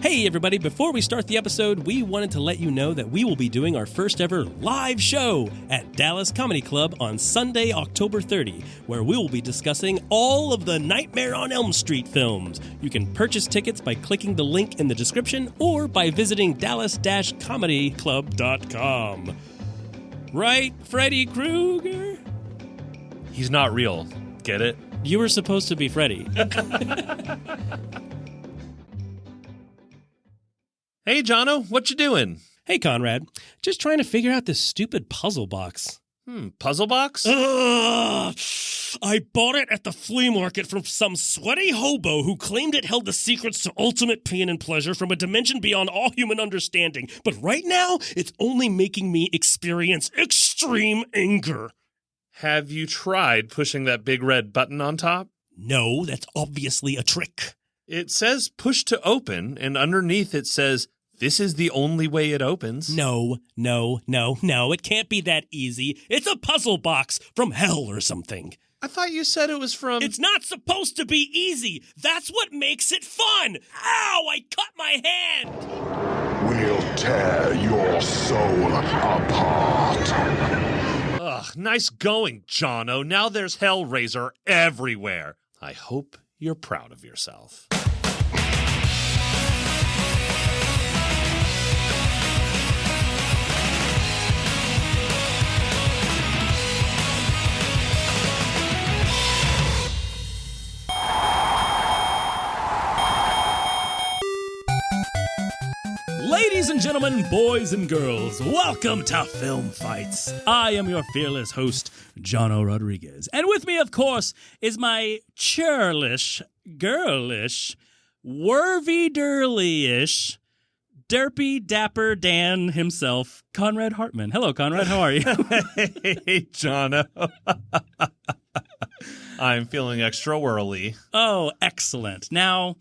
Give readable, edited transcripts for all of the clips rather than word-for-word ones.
Hey everybody, before we start the episode, we wanted to let you know that we will be doing our first ever live show at Dallas Comedy Club on Sunday, October 30, where we will be discussing all of the Nightmare on Elm Street films. You can purchase tickets by clicking the link in the description or by visiting dallas-comedyclub.com. Right, Freddy Krueger? He's not real. Get it? You were supposed to be Freddy. Hey, Jono, what you doing? Hey, Conrad. Just trying to figure out this stupid puzzle box. Puzzle box? Ugh! I bought it at the flea market from some sweaty hobo who claimed it held the secrets to ultimate pain and pleasure from a dimension beyond all human understanding. But right now, it's only making me experience extreme anger. Have you tried pushing that big red button on top? No, that's obviously a trick. It says push to open, and underneath it says, this is the only way it opens. No, it can't be that easy. It's a puzzle box from hell or something. I thought you said it was from... It's not supposed to be easy. That's what makes it fun. Ow, I cut my hand. We'll tear your soul apart. Ugh, nice going, Jono. Now there's Hellraiser everywhere. I hope you're proud of yourself. Ladies and gentlemen, boys and girls, welcome to Film Fights. I am your fearless host, Jono Rodriguez. And with me, of course, is my churlish, girlish, worvy-durly-ish, derpy dapper Dan himself, Conrad Hartman. Hello, Conrad. How are you? Hey, Jono. I'm feeling extra whirly. Oh, excellent. Now,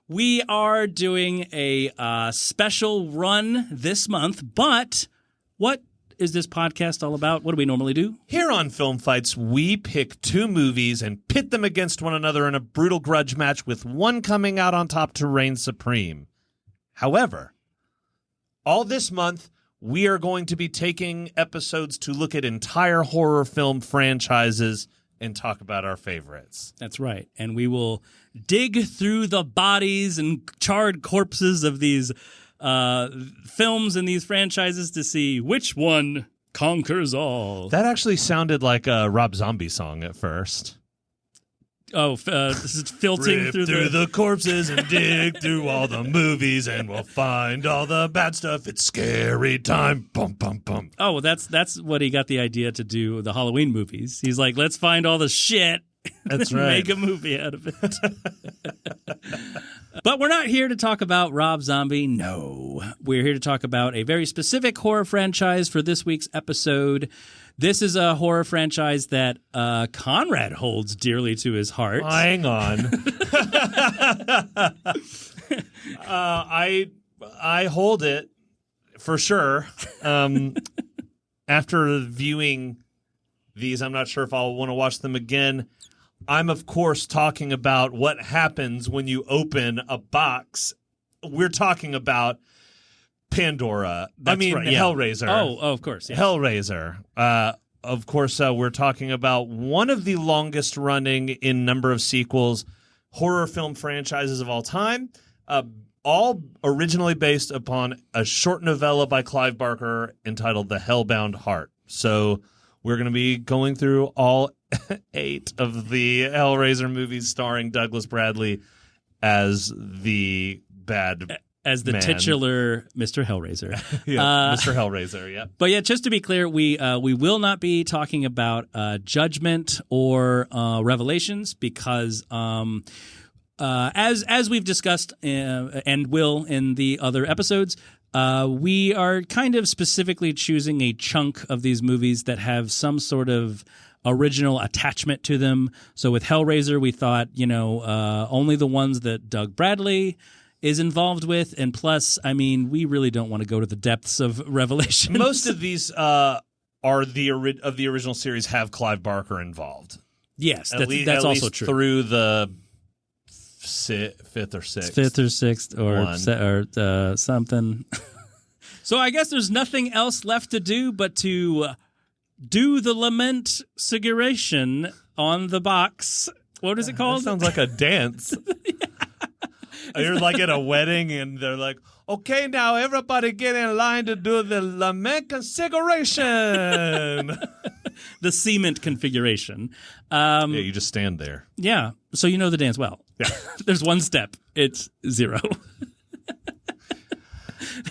we are doing a special run this month, but what is this podcast all about? What do we normally do? Here on Film Fights, we pick two movies and pit them against one another in a brutal grudge match with one coming out on top to reign supreme. However, all this month, we are going to be taking episodes to look at entire horror film franchises and talk about our favorites. That's right. And we will dig through the bodies and charred corpses of these films and these franchises to see which one conquers all. That actually sounded like a Rob Zombie song at first. Oh, this is filtering through the corpses and dig through all the movies and we'll find all the bad stuff. It's scary time. Bum, bum, bum. Oh, well, that's what he got the idea to do the Halloween movies. He's like, let's find all the shit. That's and right. Make a movie out of it. But we're not here to talk about Rob Zombie. No. We're here to talk about a very specific horror franchise for this week's episode. This is a horror franchise that Conrad holds dearly to his heart. Hang on. I hold it for sure. After viewing these, I'm not sure if I'll want to watch them again. I'm, of course, talking about what happens when you open a box. We're talking about Pandora. That's right, yeah. Hellraiser. Oh, of course. Yes. Hellraiser. Of course, we're talking about one of the longest running in number of sequels horror film franchises of all time, all originally based upon a short novella by Clive Barker entitled The Hellbound Heart. So we're going to be going through all 8 of the Hellraiser movies starring Douglas Bradley as the bad as the man. Titular Mr. Hellraiser. Yeah, Mr. Hellraiser, yeah. But yeah, just to be clear, we will not be talking about Judgment or Revelations because as we've discussed and will in the other episodes, we are kind of specifically choosing a chunk of these movies that have some sort of original attachment to them. So with Hellraiser, we thought, only the ones that Doug Bradley is involved with, and plus, I mean, we really don't want to go to the depths of Revelation. Most of these of the original series have Clive Barker involved. Yes, At that's also least true. Through the fifth or sixth. Fifth or sixth or One. Something. So I guess there's nothing else left to do but to do the lament figuration on the box. What is it called? That sounds like a dance. You're like at a wedding and they're like, okay, now everybody get in line to do the lament configuration. The cement configuration. Yeah, you just stand there. Yeah, so you know the dance well. Yeah. There's one step. It's 0.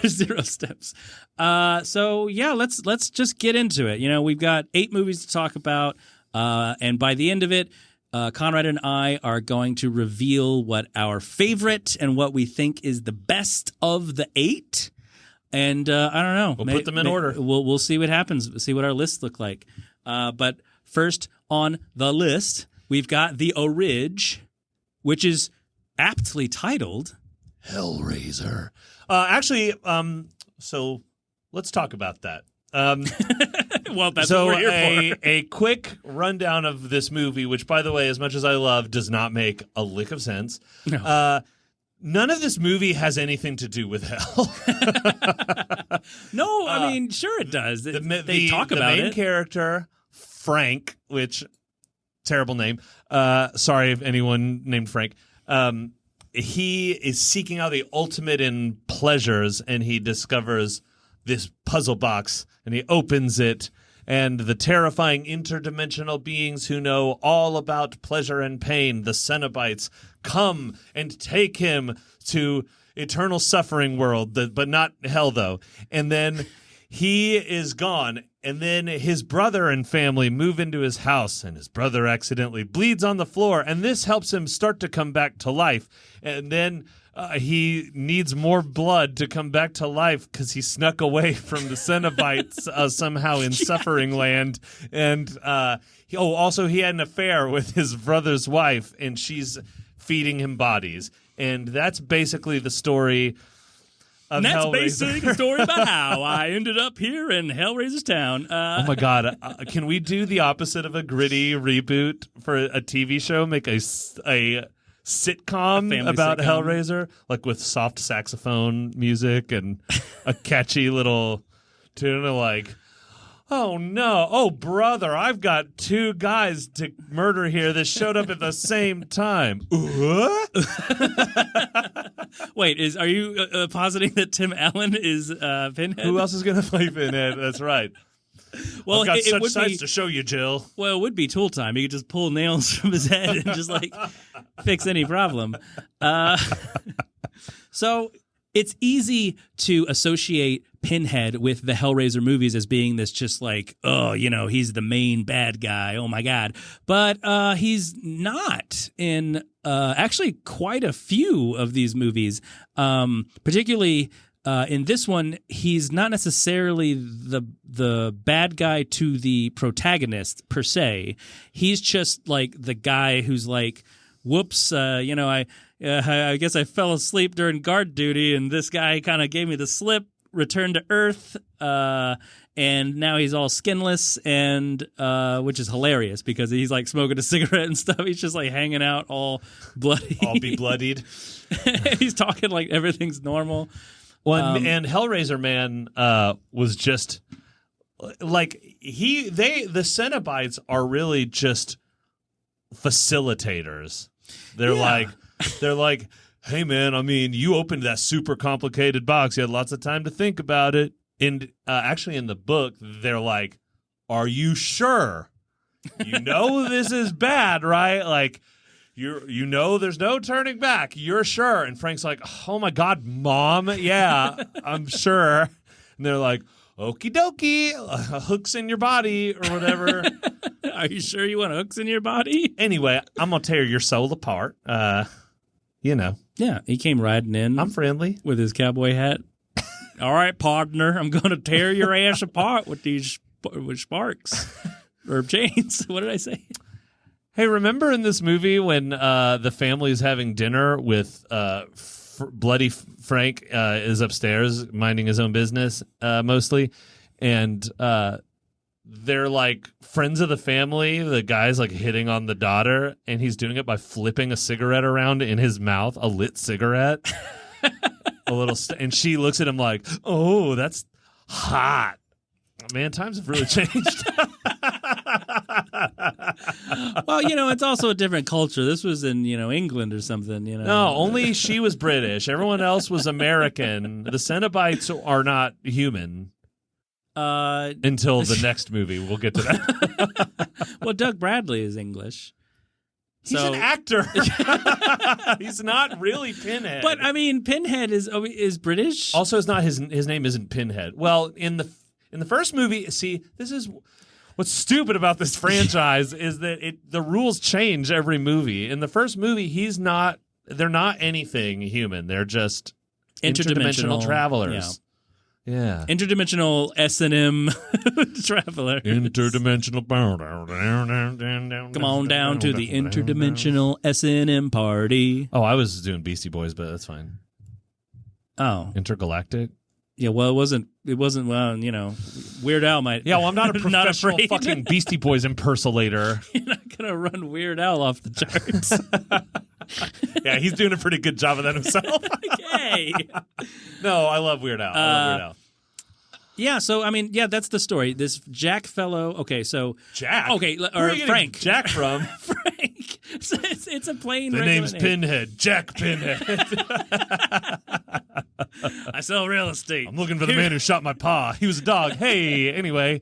There's 0 steps. So yeah, let's just get into it. You know, we've got 8 movies to talk about, and by the end of it, Conrad and I are going to reveal what our favorite and what we think is the best of the 8. And I don't know. We'll put them in order. We'll see what happens. We'll see what our lists look like. But first on the list, we've got the Orig, which is aptly titled Hellraiser. Actually, so let's talk about that. Well, that's so what we're here for. A quick rundown of this movie, which, by the way, as much as I love, does not make a lick of sense. No. None of this movie has anything to do with hell. No, I mean, sure it does. They talk about it. The main character, Frank, which, terrible name. Sorry if anyone named Frank. He is seeking out the ultimate in pleasures, and he discovers this puzzle box, and he opens it, and the terrifying interdimensional beings who know all about pleasure and pain, the Cenobites, come and take him to eternal suffering world, but not hell, though. And then he is gone, and then his brother and family move into his house, and his brother accidentally bleeds on the floor, and this helps him start to come back to life. And then he needs more blood to come back to life because he snuck away from the Cenobites somehow in Suffering Land. And also he had an affair with his brother's wife, and she's feeding him bodies. And that's basically the story. And that's basically the story about how I ended up here in Hellraiser's town. Oh my God. Can we do the opposite of a gritty reboot for a TV show? Make a sitcom about sitcom. Hellraiser, like with soft saxophone music and a catchy little tune, like, oh no, oh brother, I've got 2 guys to murder here that showed up at the same time. Wait, are you positing that Tim Allen is Pinhead? Who else is going to play Pinhead? That's right. Well, I've got such sights to show you, Jill. Well, it would be tool time. You could just pull nails from his head and just like fix any problem. So it's easy to associate Pinhead with the Hellraiser movies as being this just like, oh, you know, he's the main bad guy. Oh, my God. But he's not in actually quite a few of these movies, particularly in this one. He's not necessarily the bad guy to the protagonist per se. He's just like the guy who's like, whoops, you know, I guess I fell asleep during guard duty, and this guy kind of gave me the slip, returned to Earth, and now he's all skinless, and which is hilarious because he's like smoking a cigarette and stuff. He's just like hanging out all bloody. All be bloodied. He's talking like everything's normal. Well, and Hellraiser Man was just like the Cenobites are really just facilitators. They're like, hey man, I mean, you opened that super complicated box. You had lots of time to think about it. And actually, in the book, they're like, are you sure? You know this is bad, right? Like, you know there's no turning back. You're sure? And Frank's like, oh my God, Mom, yeah, I'm sure. And they're like, okie dokie, hooks in your body or whatever. Are you sure you want hooks in your body? Anyway, I'm going to tear your soul apart. You know. Yeah, he came riding in. I'm friendly. With his cowboy hat. All right, partner, I'm going to tear your ass apart with these sparks. Or chains. What did I say? Hey, remember in this movie when the family's having dinner with Bloody Frank is upstairs minding his own business mostly, and they're like friends of the family. The guy's like hitting on the daughter, and he's doing it by flipping a cigarette around in his mouth, a lit cigarette. And she looks at him like, "Oh, that's hot." Man, times have really changed. Well, it's also a different culture. This was in, England or something, No, only she was British. Everyone else was American. The Cenobites are not human. Until the next movie. We'll get to that. Well, Doug Bradley is English. He's an actor. He's not really Pinhead. But, I mean, Pinhead is British. Also, it's not his name isn't Pinhead. Well, in the first movie, see, this is what's stupid about this franchise is that the rules change every movie. In the first movie, they're not anything human. They're just interdimensional travelers. Yeah. Interdimensional S&M traveler. Interdimensional. Come on down to the interdimensional S&M party. Oh, I was doing Beastie Boys, but that's fine. Oh. Intergalactic? Yeah, well, it wasn't well, Weird Al might. Yeah, well, I'm not a professional fucking Beastie Boys impersonator. You're not going to run Weird Al off the charts. Yeah, he's doing a pretty good job of that himself. Okay. No, I love Weird Al. Yeah, so, I mean, yeah, that's the story. This Jack fellow, okay, so... Jack? Okay, or Frank. Jack from? Frank. So it's a plain The name's name. Pinhead. Jack Pinhead. I sell real estate. I'm looking for the man who shot my pa. He was a dog. Hey, anyway.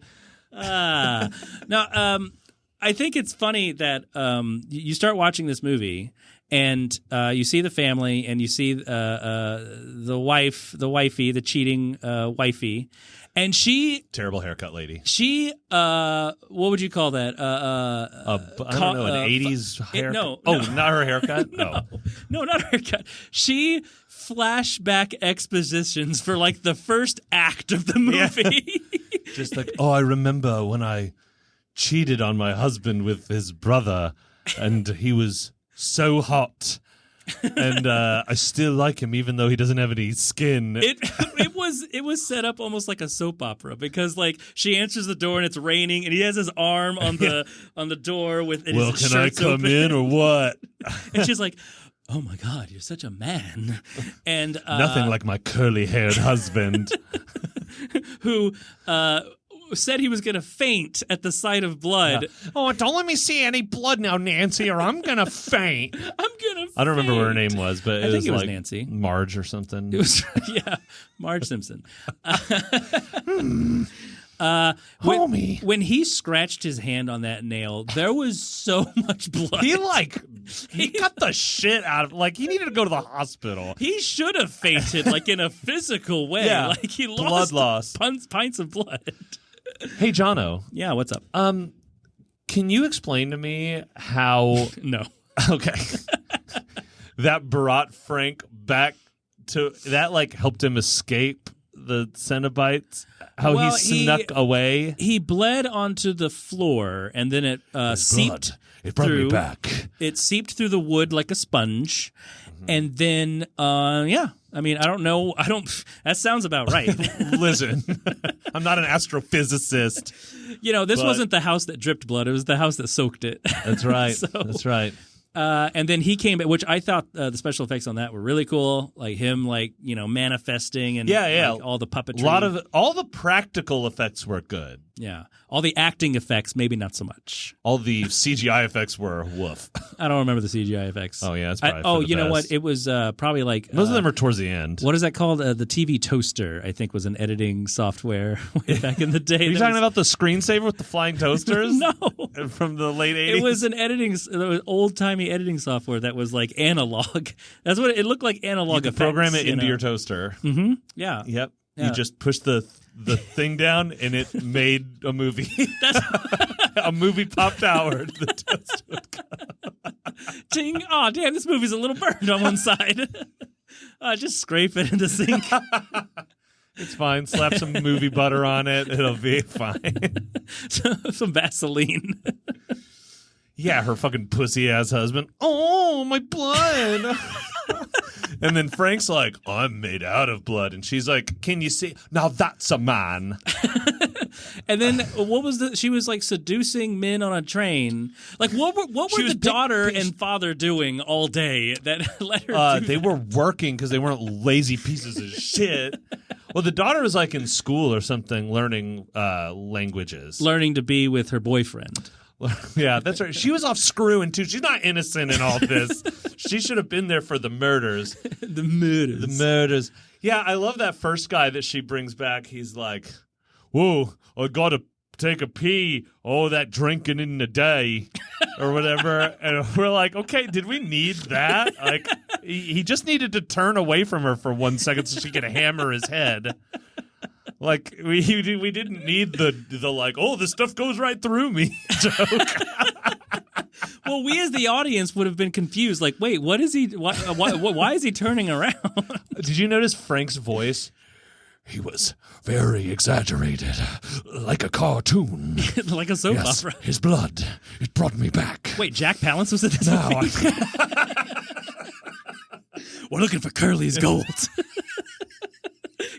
Now, I think it's funny that you start watching this movie and you see the family and you see the wifey, the cheating wifey, and she terrible haircut lady. She what would you call that? I don't know, an 80s haircut. Not her haircut. No, not her haircut. She flashback expositions for like the first act of the movie. Yeah. Just like, I remember when I cheated on my husband with his brother, and he was so hot, and I still like him even though he doesn't have any skin. It was set up almost like a soap opera because like she answers the door and it's raining and he has his arm on the door with his well, can I come open. In or what? And she's like, "Oh my God, you're such a man," and nothing like my curly-haired husband, who said he was going to faint at the sight of blood. Yeah. Oh, don't let me see any blood now, Nancy, or I'm going to faint. I don't remember what her name was, but I think it was like Nancy. Marge or something. It was, yeah, Marge Simpson. Homie. When he scratched his hand on that nail, there was so much blood. He got the shit out of he needed to go to the hospital. He should have fainted in a physical way. Yeah. Like he blood loss. Pints of blood. Hey, Jono. Yeah, what's up? Can you explain to me how No. Okay. that brought Frank back to that helped him escape the Cenobites? How he snuck away? He bled onto the floor and then it seeped. It brought me back. It seeped through the wood like a sponge. And then, I mean, I don't know. That sounds about right. Listen, I'm not an astrophysicist. This wasn't the house that dripped blood. It was the house that soaked it. That's right. That's right. And then he came back, which I thought the special effects on that were really cool. Like him, manifesting and all the puppetry. All the practical effects were good. Yeah. All the acting effects, maybe not so much. All the CGI effects were woof. I don't remember the CGI effects. Oh, yeah. That's probably you know what? It was probably most of them are towards the end. What is that called? The TV Toaster, I think, was an editing software way back in the day. Are you talking about the screensaver with the flying toasters? No. From the late 80s? It was an old-timey editing software that was like analog. That's what it looked like, analog effects. You could program it into your toaster. Mm-hmm. Yeah. Yep. Yeah. You just push the thing down and it made a movie. A movie popped out. The toast would come. Ting! Oh, damn! This movie's a little burned on one side. Just scrape it in the sink. It's fine. Slap some movie butter on it. It'll be fine. Some Vaseline. Yeah, her fucking pussy ass husband. Oh, my blood. And then Frank's like, I'm made out of blood. And she's like, can you see? Now that's a man. And then what was she was like seducing men on a train. Like what were the daughter and father doing all day that let her They were working because they weren't lazy pieces of shit. Well, the daughter was like in school or something learning languages. Learning to be with her boyfriend. Yeah, that's right. She was off screwing too. She's not innocent in all this. She should have been there for the murders. The murders. Yeah, I love that first guy that she brings back. He's like, whoa, I gotta take a pee. Oh, that drinking in the day. Or whatever. And we're like, okay, did we need that? Like, he just needed to turn away from her for 1 second so she could hammer his head. Like, we didn't need the like, oh, this stuff goes right through me joke. Well, we as the audience would have been confused. Like, wait, what is he? Why is he turning around? Did you notice Frank's voice? He was very exaggerated, like a cartoon. Like a soap Yes, opera. his blood, it brought me back. Wait, Jack Palance was in this Now movie? We're looking for Curly's gold.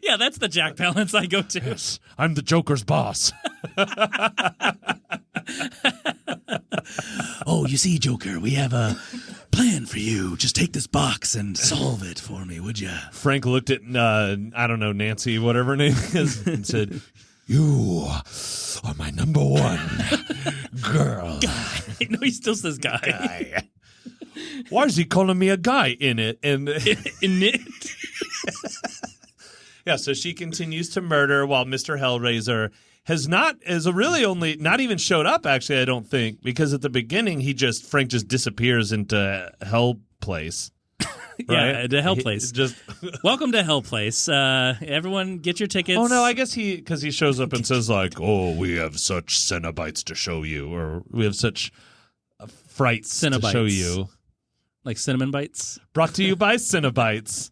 Yeah, that's the Jack Palance I go to. Yes, I'm the Joker's boss. Oh, you see, Joker, we have a plan for you. Just take this box and solve it for me, would you? Frank looked at, I don't know, Nancy, whatever her name is, and said, You are my number one girl. Guy. No, he still says guy. why is he calling me a guy in it? And In it? yeah, so she continues to murder while Mr. Hellraiser really only not even showed up, actually, I don't think, because at the beginning Frank just disappears into Hell Place. Yeah, the Hell Place. Just Welcome to Hell Place. Everyone get your tickets. Oh no, I guess because he shows up and says like, "Oh, we have such Cinna-Bites to show you," or "We have such frights to show you." Like cinnamon bites? Brought to you by Cinna-Bites.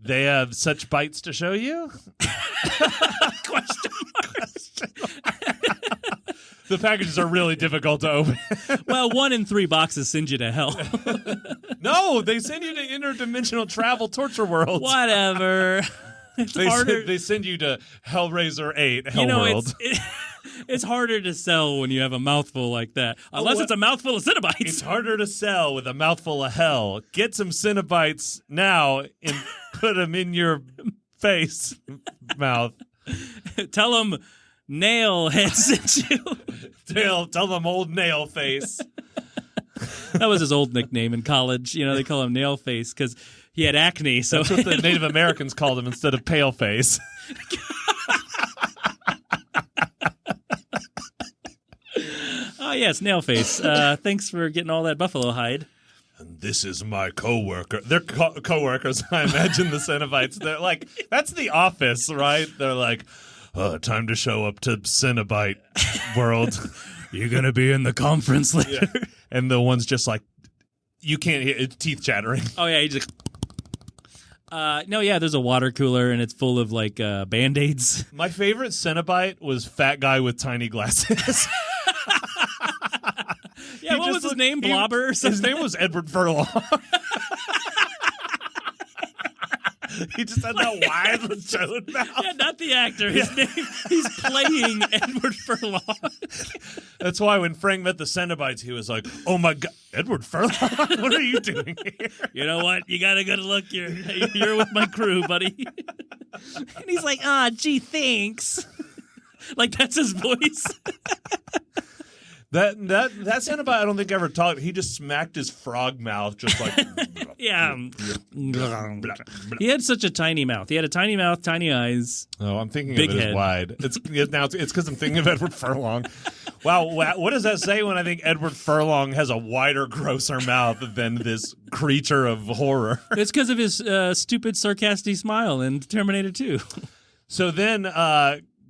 They have such bites to show you? Question mark. The packages are really difficult to open. Well, 1 in 3 boxes send you to hell. No, they send you to interdimensional travel torture worlds. Whatever. It's harder. They send you to Hellraiser 8, Hellworld. You know, it's harder to sell when you have a mouthful like that. Unless it's a mouthful of Cinna-Bites. It's harder to sell with a mouthful of hell. Get some Cinna-Bites now and put them in your face, mouth. Tell them Nail Head sent you. Tell them old Nail Face. That was his old nickname in college. You know, they call him Nail Face because he had acne. So that's what the Native Americans called him instead of Pale Face. Oh, yes, Nail Face. Thanks for getting all that buffalo hide. And this is my coworker. They're coworkers. I imagine the Cenobites. They're like, that's the office, right? They're like, time to show up to Cenobite world. You're going to be in the conference later. Yeah. And the one's just like, you can't hear it's teeth chattering. Oh, yeah. He just. No, yeah, there's a water cooler and it's full of like Band-Aids. My favorite Cenobite was fat guy with tiny glasses. Yeah, what was his name? Blobber or something? His name was Edward Furlong. He just had that wide chode mouth. Yeah, not the actor. His name. He's playing Edward Furlong. That's why when Frank met the Cenobites, he was like, "Oh my God, Edward Furlong, what are you doing here?" You know what? You got a good look. You're with my crew, buddy. And he's like, gee, thanks. Like that's his voice. That Cenobite, I don't think ever talked. He just smacked his frog mouth, just like. Yeah. He had such a tiny mouth. He had a tiny mouth, tiny eyes. Oh, I'm thinking Big of it head. as wide. It's because I'm thinking of Edward Furlong. Wow, what does that say when I think Edward Furlong has a wider, grosser mouth than this creature of horror? It's because of his stupid, sarcastic smile in Terminator 2. So then,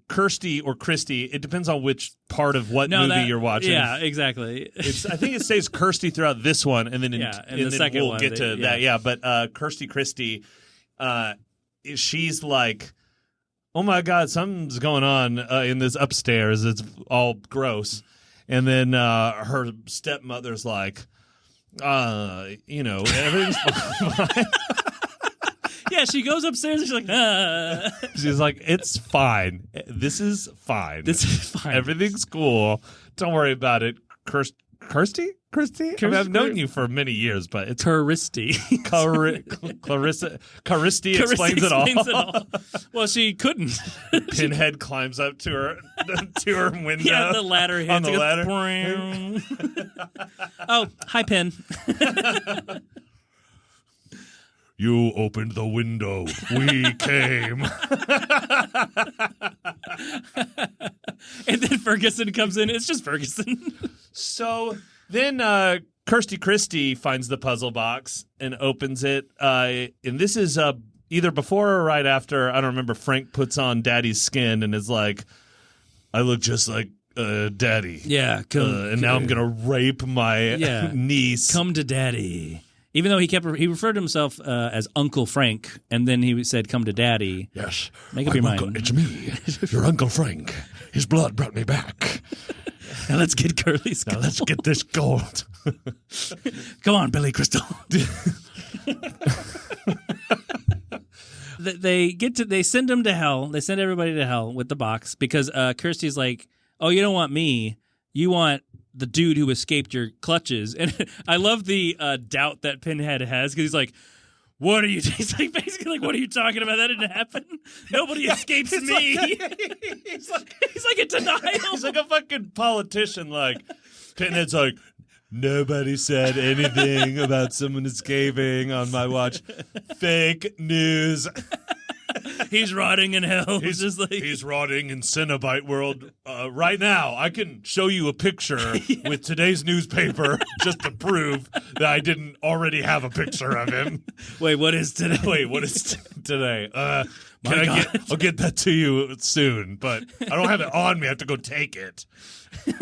Kirsty or Christy, it depends on which part of what movie you're watching. Yeah, exactly. I think it says Kirsty throughout this one, and then the second we'll one, get to that. Yeah, but Kirsty Christie, she's like, oh my God, something's going on in this upstairs. It's all gross. And then her stepmother's like, everything's fine. Yeah, she goes upstairs and she's like, ah. She's like, it's fine. This is fine. This is fine. Everything's cool. Don't worry about it. Kirsty? I mean, I've known you for many years, but it's Kirsty. Clarissa. Kirsty explains it all. Well, she couldn't. Pinhead climbs up to her window. Yeah, the ladder hits. On the ladder. Oh, hi, Pin. You opened the window. We came. And then Ferguson comes in. It's just Ferguson. So then Kirsty Christie finds the puzzle box and opens it. And this is either before or right after, I don't remember, Frank puts on Daddy's skin and is like, I look just like Daddy. Yeah. And now I'm going to rape my niece. Come to Daddy. Even though he referred to himself as Uncle Frank, and then he said, come to Daddy. Yes. Make up your mind. It's me, your Uncle Frank. His blood brought me back. Now let's get Curly's gold. Now let's get this gold. Come on, Billy Crystal. They send him to hell. They send everybody to hell with the box because Kirsty's like, oh, you don't want me. You want the dude who escaped your clutches. And I love the doubt that Pinhead has because he's like, what are you? He's like basically like, what are you talking about? That didn't happen. Nobody escapes me. He's like in denial. He's like a fucking politician. Like Pinhead's like, nobody said anything about someone escaping on my watch. Fake news. He's rotting in hell. He's rotting in Cenobite world right now. I can show you a picture with today's newspaper just to prove that I didn't already have a picture of him. Wait, what is today? Today? I'll get that to you soon, but I don't have it on me. I have to go take it. Do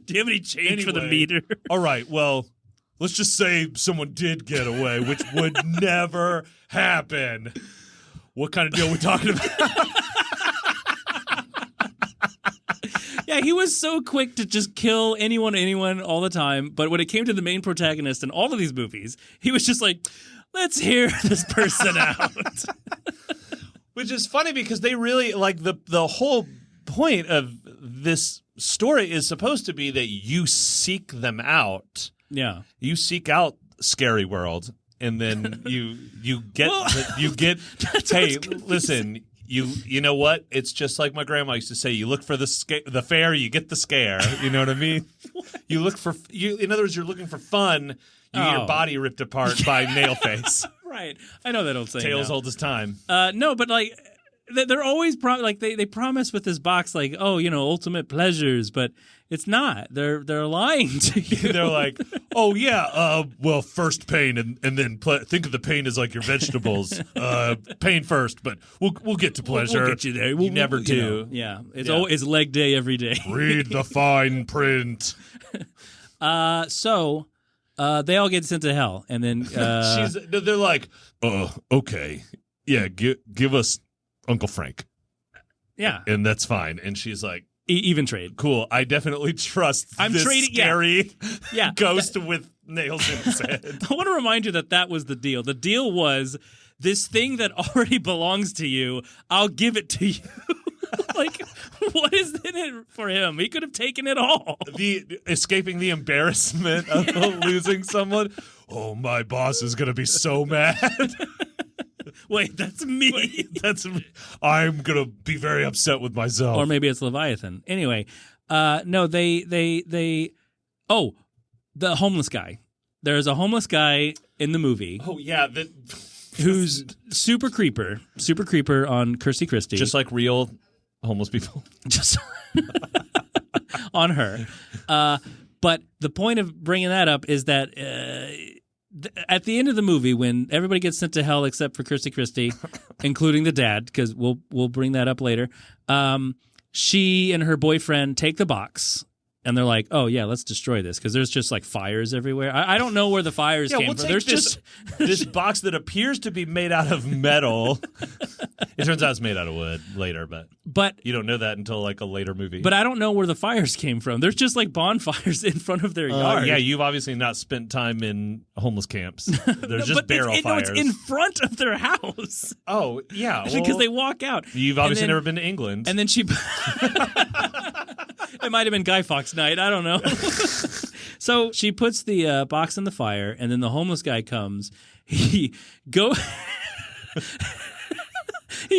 you have any change for the meter? All right, well, let's just say someone did get away, which would never happen. What kind of deal are we talking about? Yeah, he was so quick to just kill anyone all the time. But when it came to the main protagonist in all of these movies, he was just like, let's hear this person out. Which is funny because they really, like, the whole point of this story is supposed to be that you seek them out. Yeah. You seek out Scary World. And then you get hey, listen, you know what? It's just like my grandma used to say, you look for the fair, you get the scare. You know what I mean? You look for in other words, you're looking for fun, you get your body ripped apart by Nailface. Right. I know that old saying. Tales old as time. No, but like they're always they promise with this box like, oh, ultimate pleasures, but it's not. They're lying to you. They're like, oh yeah, well, first pain and then think of the pain as like your vegetables. Pain first, but we'll get to pleasure. We'll get you there. You never do. Yeah, it's leg day every day. Read the fine print. So they all get sent to hell, and then they're like, okay, yeah, give us Uncle Frank. Yeah. And that's fine. And she's like, even trade. Cool. I definitely trust this scary ghost with nails in his head. I want to remind you that was the deal. The deal was this thing that already belongs to you, I'll give it to you. Like, what is in it for him? He could have taken it all. Escaping the embarrassment of losing someone. Oh, my boss is going to be so mad. Wait, that's me. I'm gonna be very upset with myself. Or maybe it's Leviathan. Anyway, no, they. Oh, the homeless guy. There's a homeless guy in the movie. Oh yeah, who's super creeper on Kirsty Christie, just like real homeless people, just on her. But the point of bringing that up is that. At the end of the movie, when everybody gets sent to hell except for Kirsty Christie, including the dad, because we'll bring that up later, she and her boyfriend take the box and they're like, "Oh yeah, let's destroy this," because there's just like fires everywhere. I don't know where the fires came we'll from. take There's this, just this box that appears to be made out of metal. It turns out it's made out of wood later, but you don't know that until like a later movie. But I don't know where the fires came from. There's just like bonfires in front of their yard. Yeah, you've obviously not spent time in homeless camps. There's just barrel fires. No, it's in front of their house. Oh, yeah. Well, because they walk out. You've obviously never been to England. And then she... It might have been Guy Fawkes night. I don't know. So she puts the box in the fire, and then the homeless guy comes. He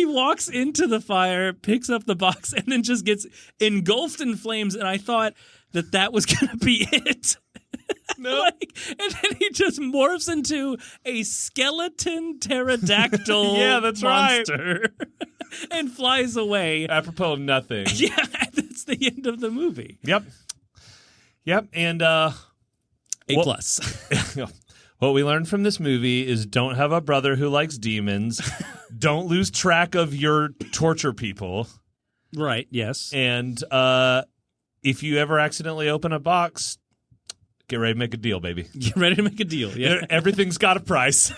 walks into the fire, picks up the box, and then just gets engulfed in flames. And I thought that was going to be it. No. And then he just morphs into a skeleton pterodactyl yeah, that's monster and flies away. Apropos of nothing. Yeah, that's the end of the movie. Yep. And A+. What we learned from this movie is don't have a brother who likes demons. Don't lose track of your torture people. Right, yes. And if you ever accidentally open a box, get ready to make a deal, baby. Get ready to make a deal, yeah. Everything's got a price.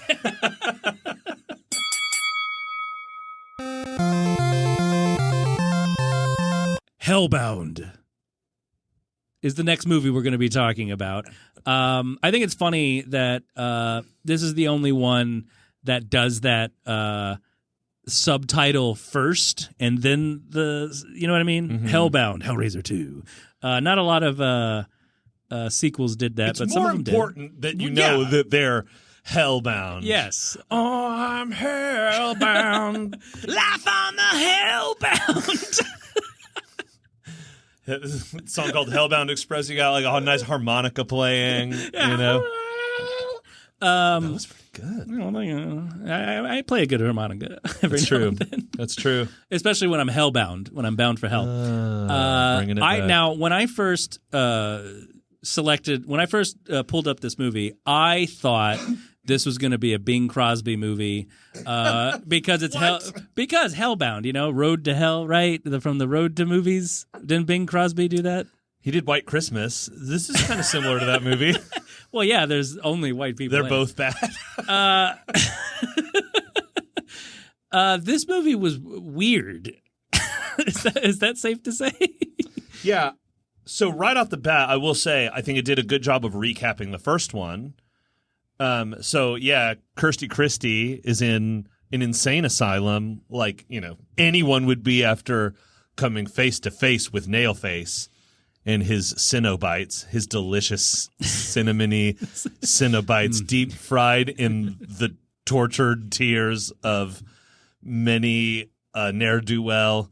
Hellbound is the next movie we're going to be talking about. I think it's funny that this is the only one that does that subtitle first and then you know what I mean? Mm-hmm. Hellbound, Hellraiser 2. Not a lot of sequels did that, but some of them did. It's more important that you know that they're hellbound. Yes. Oh, I'm hellbound. Life on the Hellbound. Song called Hellbound Express. You got like a nice harmonica playing, you know. That was pretty good. I play a good harmonica every now and then. That's true. Especially when I'm hellbound, when I'm bound for hell. Bringing it back. Now, when I first pulled up this movie, I thought this was going to be a Bing Crosby movie because it's because Hellbound, you know, Road to Hell, right? From the Road to movies. Didn't Bing Crosby do that? He did White Christmas. This is kind of similar to that movie. Well, yeah, there's only white people. They're both bad. This movie was weird. Is that safe to say? Yeah. So right off the bat, I will say I think it did a good job of recapping the first one. So yeah, Kirsty Christie is in an insane asylum, like, you know, anyone would be after coming face to face with Nailface and his Cinna-Bites, his delicious cinnamony Cinna-Bites, deep fried in the tortured tears of many ne'er-do-well.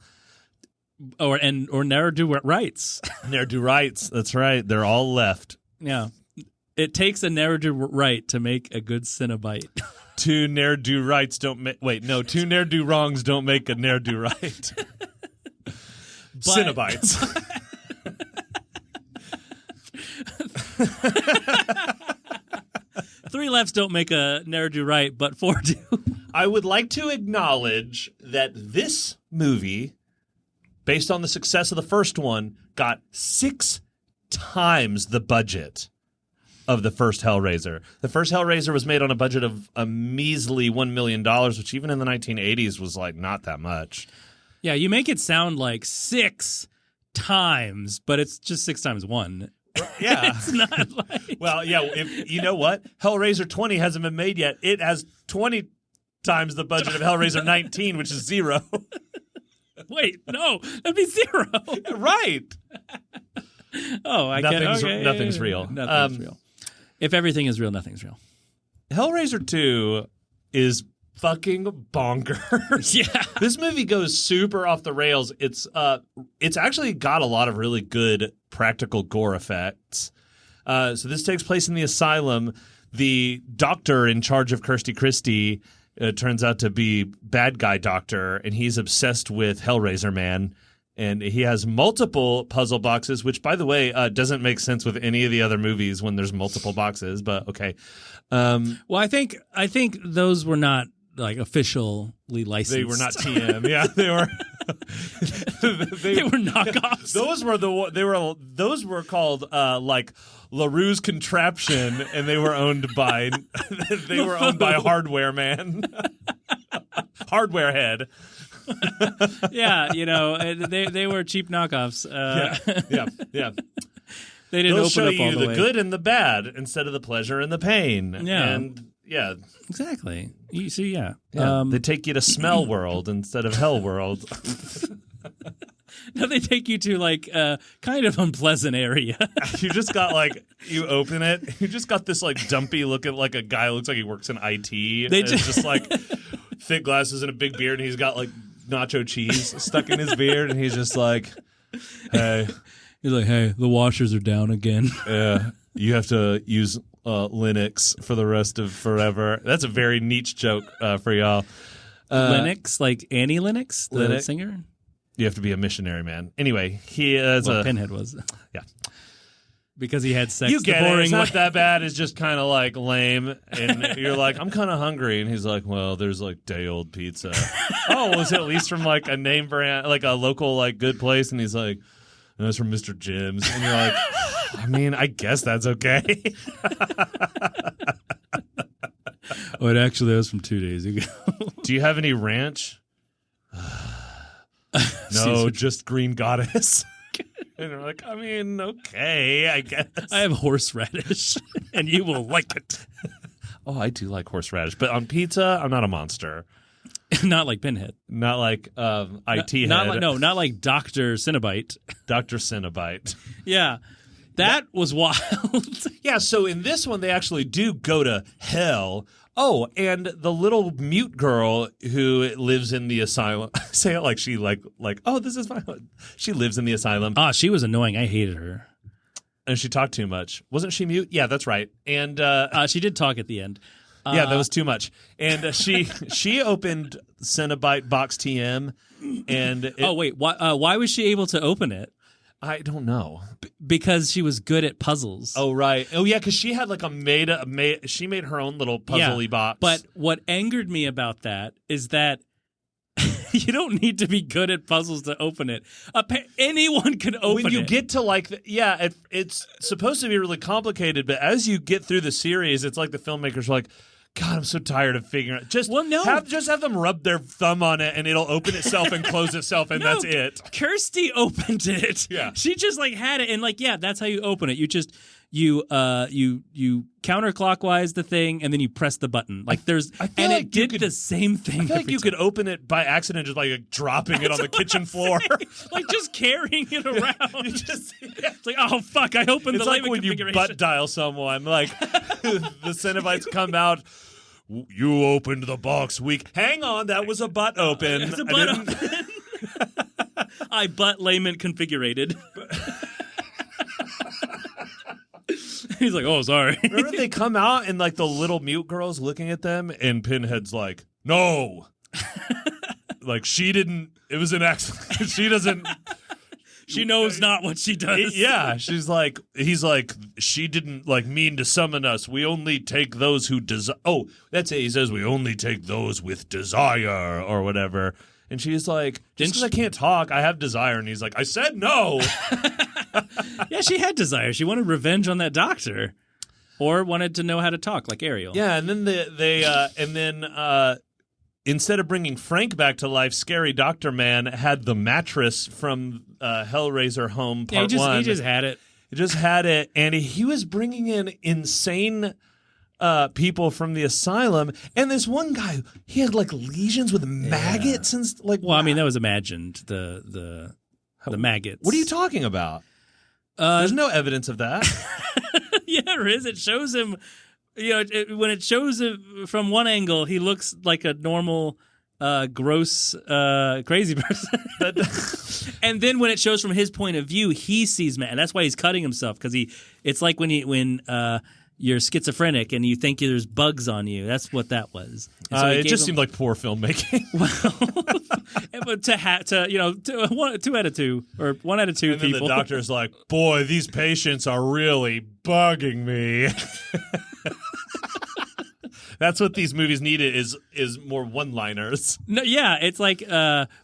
Or ne'er-do-rights. Ne'er-do-rights, that's right. They're all left. Yeah. It takes a ne'er-do-right to make a good Cenobite. Two ne'er-do-rights don't make... Wait, no. Two ne'er-do-wrongs don't make a ne'er-do-right. Cinna-Bites. Three lefts don't make a ne'er-do-right, but four do. I would like to acknowledge that this movie, based on the success of the first one, got 6 times the budget of the first Hellraiser. The first Hellraiser was made on a budget of a measly $1 million, which even in the 1980s was like not that much. Yeah, you make it sound like 6 times, but it's just 6 times 1. Yeah. It's not like... Well, yeah, you know what? Hellraiser 20 hasn't been made yet. It has 20 times the budget of Hellraiser 19, which is 0. Wait, no, that'd be 0. Right. Oh, I nothing's, can't. Okay. Nothing's real. Nothing's real. If everything is real, nothing's real. Hellraiser 2 is fucking bonkers. Yeah. This movie goes super off the rails. It's actually got a lot of really good practical gore effects. So this takes place in the asylum. The doctor in charge of Kirsty Christie turns out to be bad guy doctor, and he's obsessed with Hellraiser Man. And he has multiple puzzle boxes, which, by the way, doesn't make sense with any of the other movies when there's multiple boxes. But okay. Well, I think those were not like officially licensed. They were not TM. Yeah, they were. They were knockoffs. Those were called like LaRue's Contraption, and they were owned by Hardware Man, Hardware Head. Yeah, they were cheap knockoffs. Yeah. They didn't They'll open show up all you the the way. good and the bad instead of the pleasure and the pain. Yeah. And yeah. Exactly. You see, yeah. They take you to Smell World instead of Hell World. No, they take you to like a kind of unpleasant area. You just got like, you open it, you just got this like dumpy looking, like a guy who looks like he works in IT. They just like thick glasses and a big beard, and he's got like nacho cheese stuck in his beard, and he's just like, hey. He's like, hey, the washers are down again. Yeah, you have to use Linux for the rest of forever. That's a very niche joke for y'all. Linux, like Annie Lennox, the Linux. singer? You have to be a missionary, man. Anyway, he is Pinhead was. Yeah. Because he had sex. You get the boring it. It's not way. that bad. It's just kind of like lame. And you're like, I'm kind of hungry. And he's like, well, there's like day-old pizza. Oh, was it at least from like a name brand, like a local like good place? And he's like, no, it's from Mr. Jim's. And you're like, I mean, I guess that's okay. Oh, it actually was from 2 days ago. Do you have any ranch? No, just green goddess. And they're like, I mean, okay, I guess. I have horseradish, and you will like it. Oh, I do like horseradish. But on pizza, I'm not a monster. Not like Pinhead. Not like IT head. Not like Dr. Cenobite. Dr. Cinna-Bite. Yeah. That was wild. Yeah, so in this one, they actually do go to hell. Oh, and the little mute girl who lives in the asylum. Say it like she oh, this is fine. She lives in the asylum. She was annoying. I hated her. And she talked too much. Wasn't she mute? Yeah, that's right. And she did talk at the end. yeah, that was too much. And she opened Cenobite Box TM. And wait, why was she able to open it? I don't know. Because she was good at puzzles. Oh, right. Oh, yeah, because she had like she made her own little puzzly box. But what angered me about that is that you don't need to be good at puzzles to open it. Anyone can open it. When you get to like, it's supposed to be really complicated, but as you get through the series, it's like the filmmakers are like, God, I'm so tired of figuring it. Just have them rub their thumb on it, and it'll open itself and close itself, and that's it. Kirsty opened it. Yeah, she just like had it, and like that's how you open it. You just you counterclockwise the thing, and then you press the button. Like it did the same thing. I feel like you could open it by accident, just like dropping it on the kitchen floor, like just carrying it around. It's like, oh fuck, I opened the like when you butt dial someone, like the Cenobites come out. You opened the box weak. Hang on, that was a butt open. It was a butt open. I butt layman configurated. He's like, oh, sorry. Remember they come out and like the little mute girl's looking at them, and Pinhead's like, no. Like she didn't. It was an accident. She doesn't. She knows not what she does. Yeah, he's like, she didn't like mean to summon us. We only take those who desire. Oh, that's it. He says we only take those with desire or whatever. And she's like, just because I can't talk, I have desire. And he's like, I said no. Yeah, she had desire. She wanted revenge on that doctor, or wanted to know how to talk like Ariel. Yeah, and then instead of bringing Frank back to life, Scary Doctor Man had the mattress from Hellraiser Home Part 1. He just had it. He just had it, and he was bringing in insane people from the asylum. And this one guy, he had like lesions with maggots and like. Well, I mean, that was imagined. The maggots. What are you talking about? There's no evidence of that. Yeah, there is. It shows him. When it shows him from one angle, he looks like a normal, gross, crazy person. And then when it shows from his point of view, he sees man. That's why he's cutting himself, because it's like when you're schizophrenic and you think there's bugs on you. That's what that was. So it just seemed like poor filmmaking. Well, to 2 out of 2 or 1 out of 2 and then people. The doctor's like, boy, these patients are really bugging me. That's what these movies needed is more one-liners. No, yeah, it's like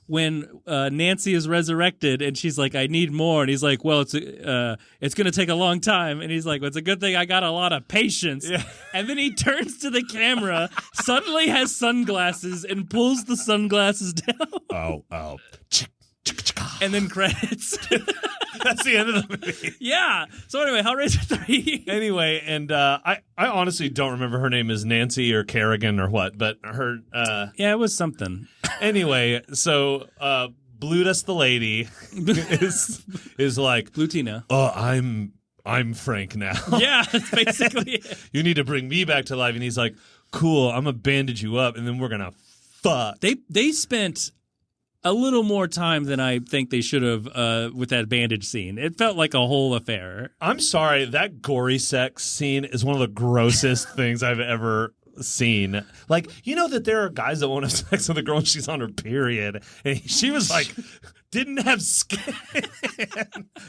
when Nancy is resurrected and she's like, "I need more," and he's like, "Well, it's going to take a long time," and he's like, "Well, it's a good thing I got a lot of patience." Yeah. And then he turns to the camera, suddenly has sunglasses, and pulls the sunglasses down. Oh. And then credits. That's the end of the movie. Yeah. So anyway, Hellraiser 3. Anyway, and I honestly don't remember her name is Nancy or Kerrigan or what, but her Yeah, it was something. Anyway, so Blutus the lady is like Blue Tina. "Oh, I'm Frank now." Yeah, that's basically it. "You need to bring me back to life." And he's like, "Cool, I'm gonna bandage you up and then we're gonna fuck." They spent a little more time than I think they should have with that bandage scene. It felt like a whole affair. I'm sorry, that gory sex scene is one of the grossest things I've ever seen. Like, you know that there are guys that won't have sex with a girl when she's on her period, and she was like, didn't have skin.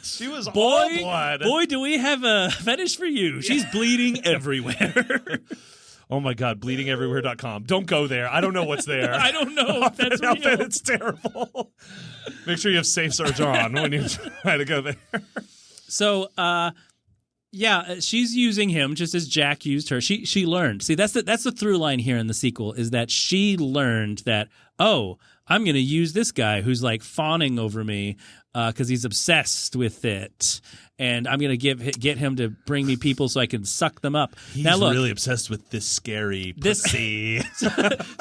She was all blood. Boy, do we have a fetish for you. She's bleeding everywhere. Oh my God, bleedingeverywhere.com. Don't go there. I don't know what's there. I don't know if that's real. It's terrible. Make sure you have safe search on when you try to go there. So, yeah, she's using him just as Jack used her. She learned. See, that's the through line here in the sequel is that she learned that, oh, I'm going to use this guy who's like fawning over me because he's obsessed with it. And I'm going to get him to bring me people so I can suck them up. He's now, look, really obsessed with this scary pussy.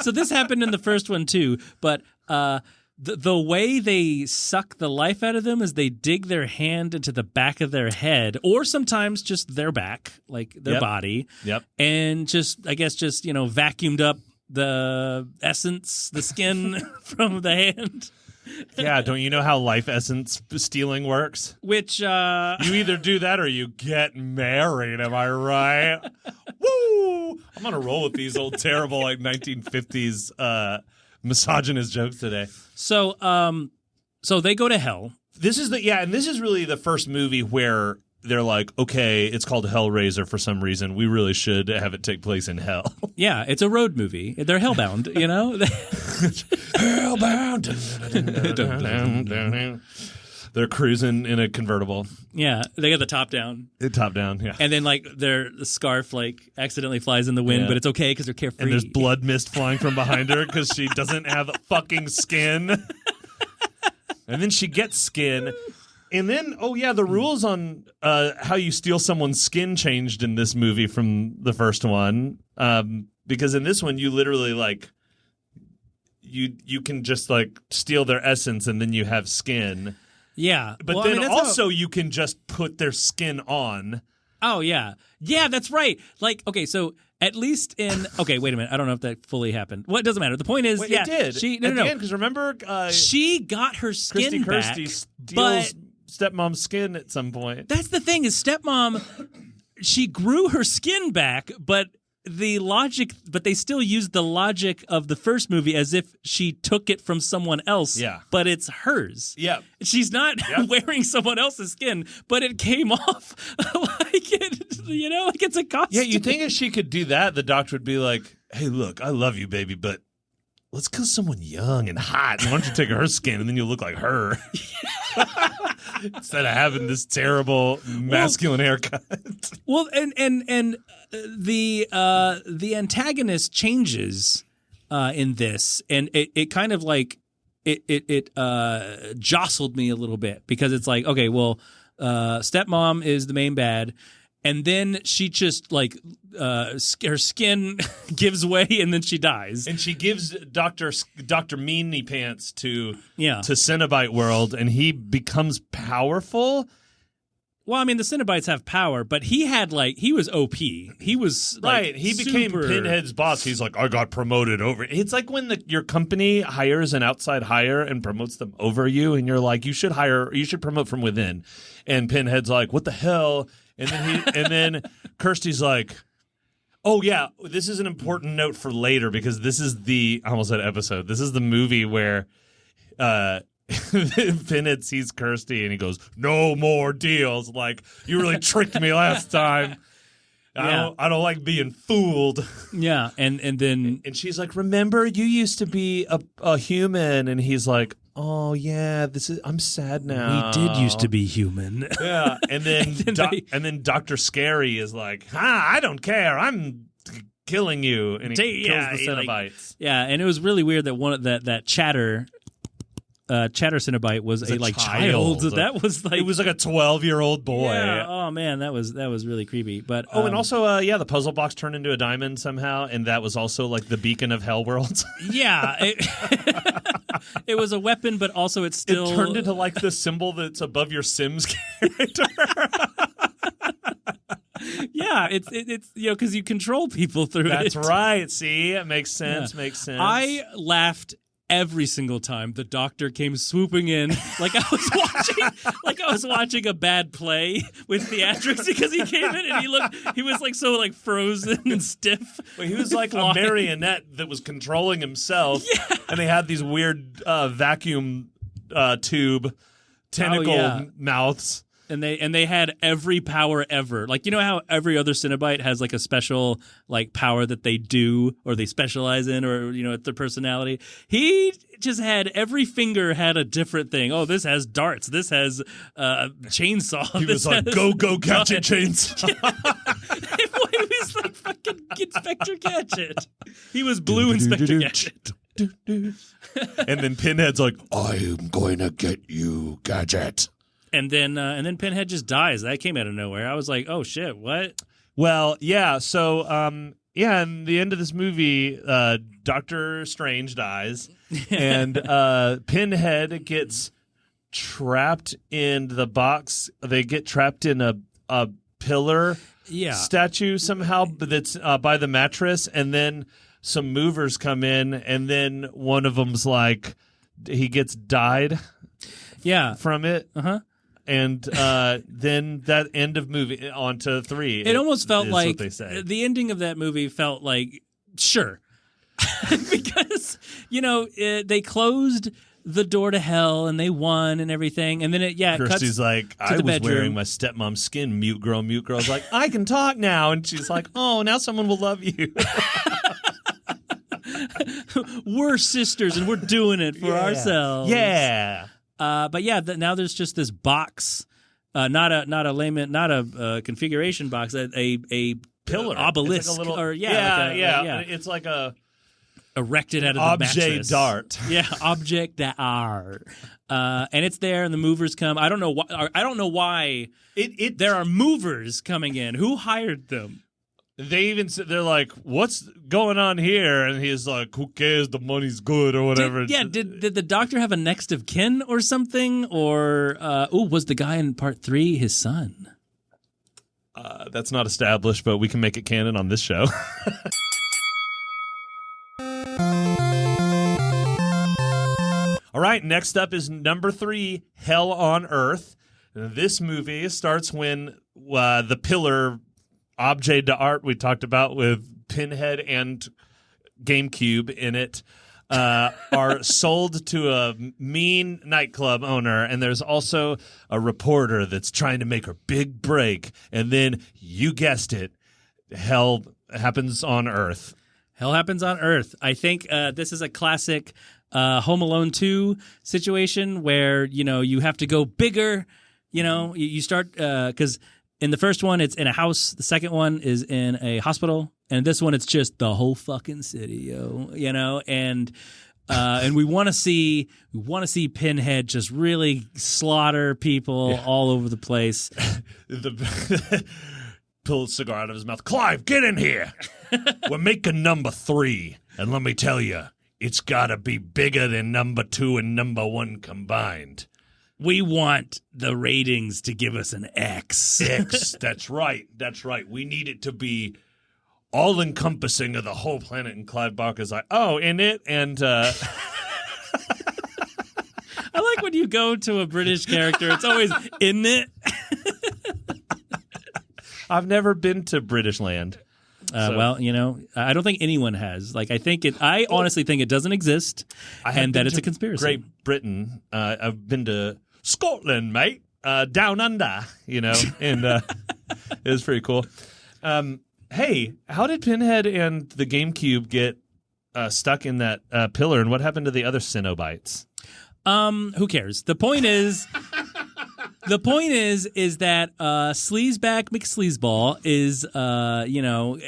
So this happened in the first one too, but the way they suck the life out of them is they dig their hand into the back of their head, or sometimes just their back, like their body. Yep. And just, I guess, just, vacuumed up the essence, the skin from the hand. Yeah, don't you know how life essence stealing works? Which you either do that or you get married, am I right? Woo! I'm on a roll with these old terrible like 1950s misogynist jokes today. So they go to hell. This is and this is really the first movie where they're like, okay, it's called Hellraiser for some reason. We really should have it take place in hell. Yeah, it's a road movie. They're hellbound, Hellbound. They're cruising in a convertible. Yeah, they got the top down. Top down, yeah. And then like the scarf like accidentally flies in the wind, but it's okay because they're carefree. And there's blood mist flying from behind her because she doesn't have fucking skin. And then she gets skin. And then, the rules on how you steal someone's skin changed in this movie from the first one. Because in this one, you literally like you can just like steal their essence and then you have skin. Yeah. But you can just put their skin on. Oh, yeah. Yeah, that's right. Like, okay, so at least in... Okay, wait a minute. I don't know if that fully happened. Well, it doesn't matter. The point is, it did. No. Because remember... she got her skin back. Kirsty steals stepmom's skin at some point. That's the thing is stepmom, she grew her skin back, but they still used the logic of the first movie as if she took it from someone else, but it's hers. Yeah. She's not wearing someone else's skin, but it came off like it's a costume. Yeah, you think if she could do that, the doctor would be like, hey, look, I love you, baby, but let's kill someone young and hot. Why don't you take her skin and then you'll look like her? Instead of having this terrible masculine haircut. Well, and the antagonist changes in this, and it kind of like it jostled me a little bit because it's like, okay, well, stepmom is the main bad. And then she just like her skin gives way, and then she dies. And she gives Dr. Meanie Pants to Cenobite world, and he becomes powerful. Well, I mean, the Cinna-Bites have power, but he was OP. He was like, He became Pinhead's boss. He's like, I got promoted over. It's like when your company hires an outside hire and promotes them over you, and you're like, you should promote from within. And Pinhead's like, what the hell? And then Kirsty's like, oh yeah, this is an important note for later because this is I almost said episode. This is the movie where Pinhead sees Kirsty and he goes, no more deals. Like, you really tricked me last time. I don't like being fooled. Yeah, and then And she's like, remember, you used to be a human. And he's like, oh, yeah, I'm sad now. we did used to be human. Yeah, and then And then and then Dr. Scary is like, I don't care. I'm killing you. And he kills the Cinna-Bites. Yeah, and it was really weird that that Chatter Cenobite was a child. That was like it was like a 12-year-old boy. Yeah. Oh man, that was really creepy. But and also the puzzle box turned into a diamond somehow, and that was also like the beacon of Hellworld. Yeah, it was a weapon, but also it turned into like the symbol that's above your Sims character. Yeah, it's because you control people through That's it. That's right. See, it makes sense. Yeah. Makes sense. I laughed every single time the doctor came swooping in, like I was watching a bad play with theatrics, because he came in and he was like so like frozen and stiff. Well, he was like a marionette that was controlling himself, and they had these weird vacuum tube tentacle mouths. And they had every power ever. Like, you know how every other Cenobite has like a special like power that they do or they specialize in, or it's their personality. He just had every finger had a different thing. Oh, this has darts. This has chainsaw. He was like, go Gadget chainsaw. He was like fucking Inspector Gadget. He was blue Inspector Gadget. And then Pinhead's like, I'm going to get you, Gadget. And then Pinhead just dies. That came out of nowhere. I was like, oh shit, what? Well, yeah. So, in the end of this movie, Doctor Strange dies, and Pinhead gets trapped in the box. They get trapped in a pillar statue somehow that's by the mattress, and then some movers come in, and then one of them's like, he gets dyed from it. Uh-huh. And then that end of movie on to 3. It almost felt like the ending of that movie felt like, sure. Because, they closed the door to hell and they won and everything. And then Kirsty's like, I was wearing my stepmom's skin, mute girl. Mute girl's like, I can talk now. And she's like, oh, now someone will love you. We're sisters and we're doing it for ourselves. Yeah. But now there's just this box, not a configuration box, a pillar, obelisk, like a little, or it's like a erected out of the mattress. D'art. Yeah, object d'art. And it's there, and the movers come. I don't know why. There are movers coming in. Who hired them? They're like, what's going on here? And he's like, who cares? The money's good or whatever. Did the doctor have a next of kin or something? Or, was the guy in part 3 his son? That's not established, but we can make it canon on this show. All right, next up is number 3, Hell on Earth. This movie starts when the pillar objet d'art we talked about with Pinhead and GameCube in it are sold to a mean nightclub owner, and there's also a reporter that's trying to make her big break, and then, you guessed it, hell happens on Earth. Hell happens on Earth. I think this is a classic Home Alone 2 situation where, you have to go bigger. You start because in the first one, it's in a house. The second one is in a hospital, and this one, it's just the whole fucking city, And we want to see Pinhead just really slaughter people all over the place. Pull a cigar out of his mouth. Clive, get in here. We're making number 3, and let me tell you, it's got to be bigger than number 2 and number 1 combined. We want the ratings to give us an X. X, that's right. That's right. We need it to be all-encompassing of the whole planet. And Clive Barker's like, oh, in it? And I like when you go to a British character, it's always in it. I've never been to British land. Well, I don't think anyone has. Like, I honestly think it doesn't exist, and that it's a conspiracy. Great Britain. I've been to Scotland, mate. Down under, and it was pretty cool. Hey, how did Pinhead and the GameCube get stuck in that pillar, and what happened to the other Cenobites? Who cares? The point is that Sleazeback McSleazeball is,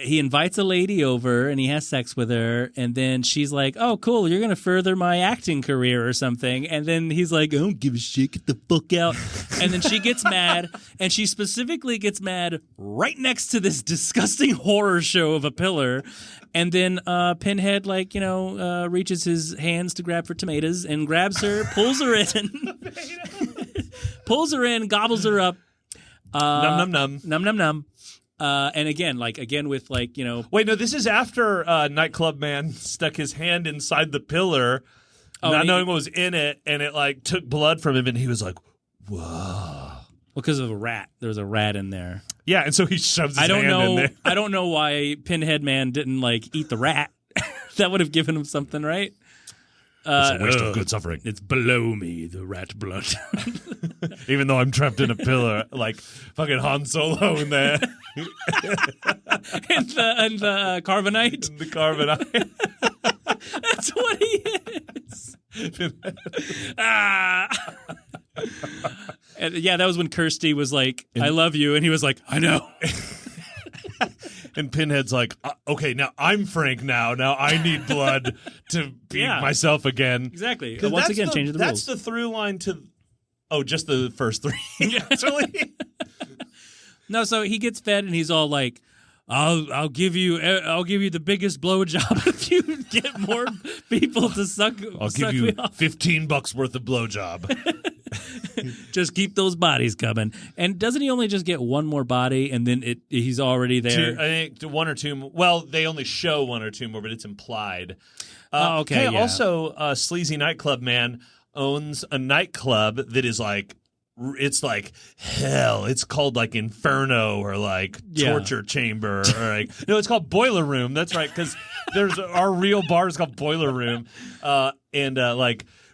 he invites a lady over and he has sex with her, and then she's like, "Oh, cool, you're gonna further my acting career or something," and then he's like, "I don't give a shit, get the fuck out," and then she gets mad, and she specifically gets mad right next to this disgusting horror show of a pillar. And then Pinhead, reaches his hands to grab for tomatoes and grabs her, pulls her in, gobbles her up. Num, num, num. Num, num, num. And again with Wait, no, this is after Nightclub Man stuck his hand inside the pillar, not knowing what was in it, and it took blood from him, and he was like, "Whoa." Well, because of a rat. There was a rat in there. Yeah, and so he shoves his hand in there. I don't know why Pinhead Man didn't eat the rat. That would have given him something, right? It's a waste of good suffering. It's below me, the rat blood. Even though I'm trapped in a pillar, like fucking Han Solo in there. and the carbonite. And the carbonite. That's what he is. And yeah, that was when Kirsty was like, "I love you," and he was like, "I know." And Pinhead's like, "Okay, now I'm Frank now. Now I need blood to be myself again." Exactly. Once again, changing the rules. That's the through line to... Oh, just the first three. Actually. No, so he gets fed, and he's all like, I'll give you the biggest blowjob if you get more people to suck. I'll give you $15 worth of blowjob. Just keep those bodies coming. And doesn't he only just get one more body, and then he's already there? I think one or two. Well, they only show one or two more, but it's implied. Okay. Hey, also, Sleazy Nightclub Man owns a nightclub that is it's like hell. It's called Inferno or Torture Chamber or no, it's called Boiler Room. That's right, because there's our real bar is called Boiler Room, and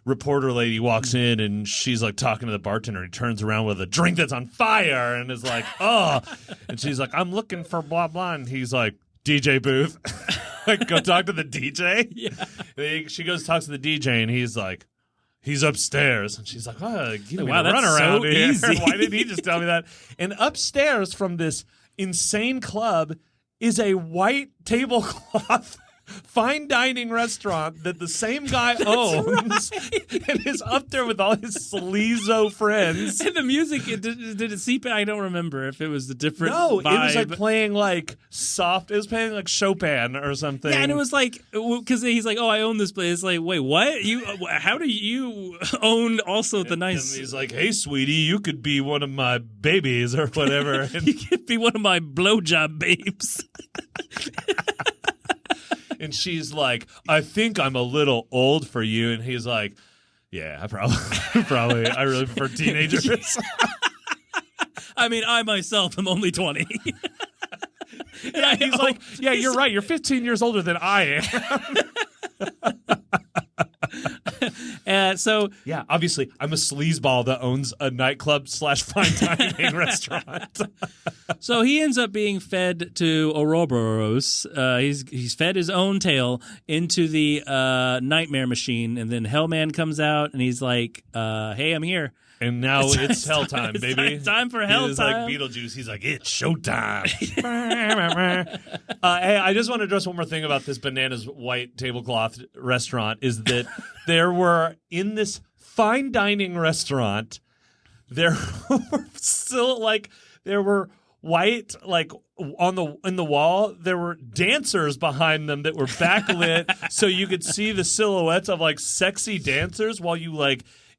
reporter lady walks in and she's talking to the bartender. He turns around with a drink that's on fire and is like, "Oh," and she's like, "I'm looking for blah blah," and he's like, "DJ booth." Go talk to the DJ. Yeah. She goes talks to the DJ and he's like, "He's upstairs," and she's like, "Oh, give me a run around here." Easy. Why didn't he just tell me that? And upstairs from this insane club is a white tablecloth fine dining restaurant that the same guy owns and is up there with all his sleazo friends. And the music, did it seep in? I don't remember if it was a different No, vibe. it was playing soft. It was playing Chopin or something. Yeah, and it was because he's like, "Oh, I own this place." It's like, wait, what? How do you own also the nice? And he's like, "Hey, sweetie, you could be one of my babies or whatever." And you could be one of my blowjob babes. And she's like, "I think I'm a little old for you." And he's like, "Yeah, I probably, I really prefer teenagers." I mean, I myself am only 20. And he's like, "Yeah, you're right. You're 15 years older than I am." So yeah, obviously, I'm a sleazeball that owns a nightclub / fine dining restaurant. So he ends up being fed to Ouroboros. He's fed his own tail into the nightmare machine, and then Hellman comes out, and he's like, "Hey, I'm here." And now it's hell time, baby. It's time for hell time. It's like Beetlejuice. He's like, "It's showtime." Hey, I just want to address one more thing about this bananas white tablecloth restaurant is that there were, in this fine dining restaurant, there were still there were white in the wall. There were dancers behind them that were backlit so you could see the silhouettes of sexy dancers while you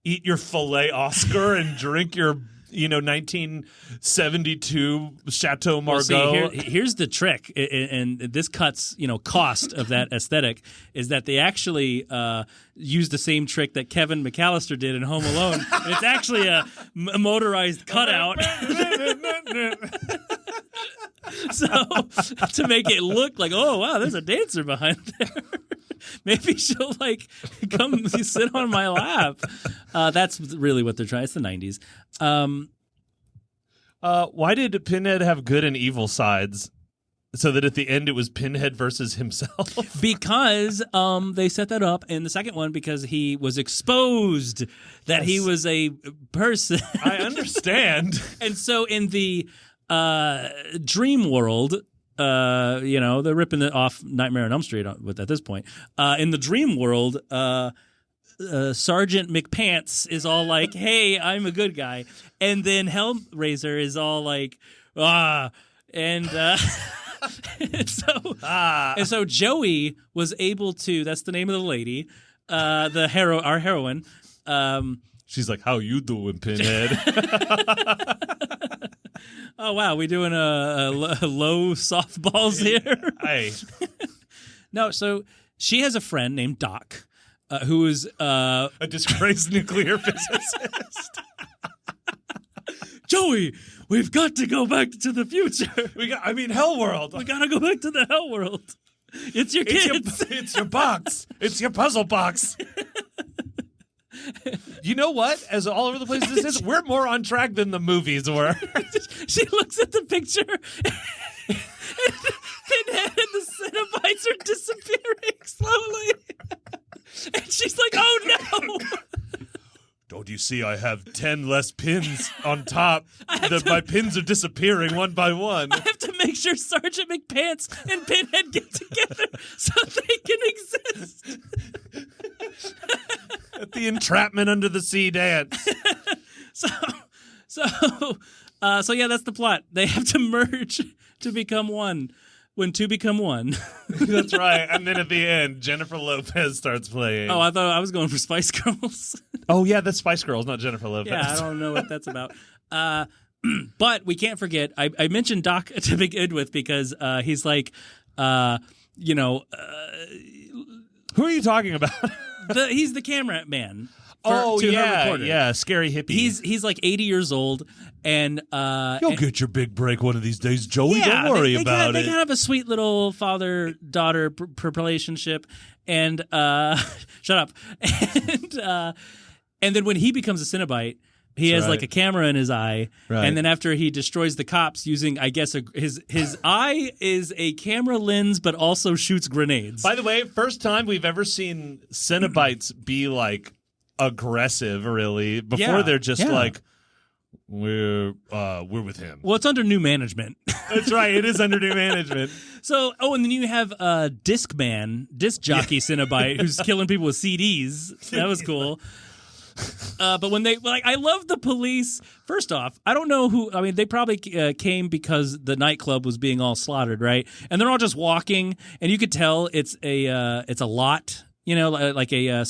eat your filet Oscar and drink your 1972 Chateau Margaux. Well, see, here's the trick, and this cuts cost of that aesthetic is that they actually used the same trick that Kevin McAllister did in Home Alone. And it's actually a motorized cutout. So to make it look like, oh wow, there's a dancer behind there. Maybe she'll come sit on my lap. That's really what they're trying. It's the 90s. Why did Pinhead have good and evil sides? So that at the end it was Pinhead versus himself? Because they set that up in the second one because he was exposed that he was a person. I understand. And so in the dream world, they're ripping it off Nightmare on Elm Street at this point. In the dream world, Sergeant McPants is all like, hey, I'm a good guy. And then Hellraiser is all like, and so Joey was able to, that's the name of the lady, our heroine. She's like, how you doing, Pinhead? Oh, wow. We doing a low softballs here? Hey. No, so she has a friend named Doc, who is a disgraced nuclear physicist. Joey, we've got to go back to the future. Hellworld. We got to go back to the Hellworld. It's your kids. It's your box. It's your puzzle box. You know what? As all over the place this is, we're more on track than the movies were. She looks at the picture, and Pinhead and the Cinna-Bites are disappearing slowly. And she's like, oh no! Don't you see I have 10 less pins on top? My pins are disappearing one by one. I have to make sure Sergeant McPants and Pinhead get together so they can exist. At the entrapment under the sea dance. So yeah, that's the plot. They have to merge to become one. When two become one. That's right. And then at the end, Jennifer Lopez starts playing. Oh, I thought I was going for Spice Girls. Oh, yeah, that's Spice Girls, not Jennifer Lopez. Yeah, I don't know what that's about. But we can't forget, I mentioned Doc to begin with because he's like, Who are you talking about? He's the cameraman. Scary hippie. He's like 80 years old, and you'll get your big break one of these days, Joey. Yeah, don't worry about it. They kind of have a sweet little father-daughter relationship, and shut up. And then when he becomes a Cenobite, he has like a camera in his eye, and then after he destroys the cops using, I guess, his eye is a camera lens, but also shoots grenades. By the way, first time we've ever seen Cenobites be like aggressive, really. Before they're just like, we're with him. Well, it's under new management. That's right. It is under new management. So, and then you have disc jockey Cenobite, who's killing people with CDs. That was cool. But when I love the police. First off, I don't know who. I mean, they probably came because the nightclub was being all slaughtered, right? And they're all just walking, and you could tell it's a lot. Like a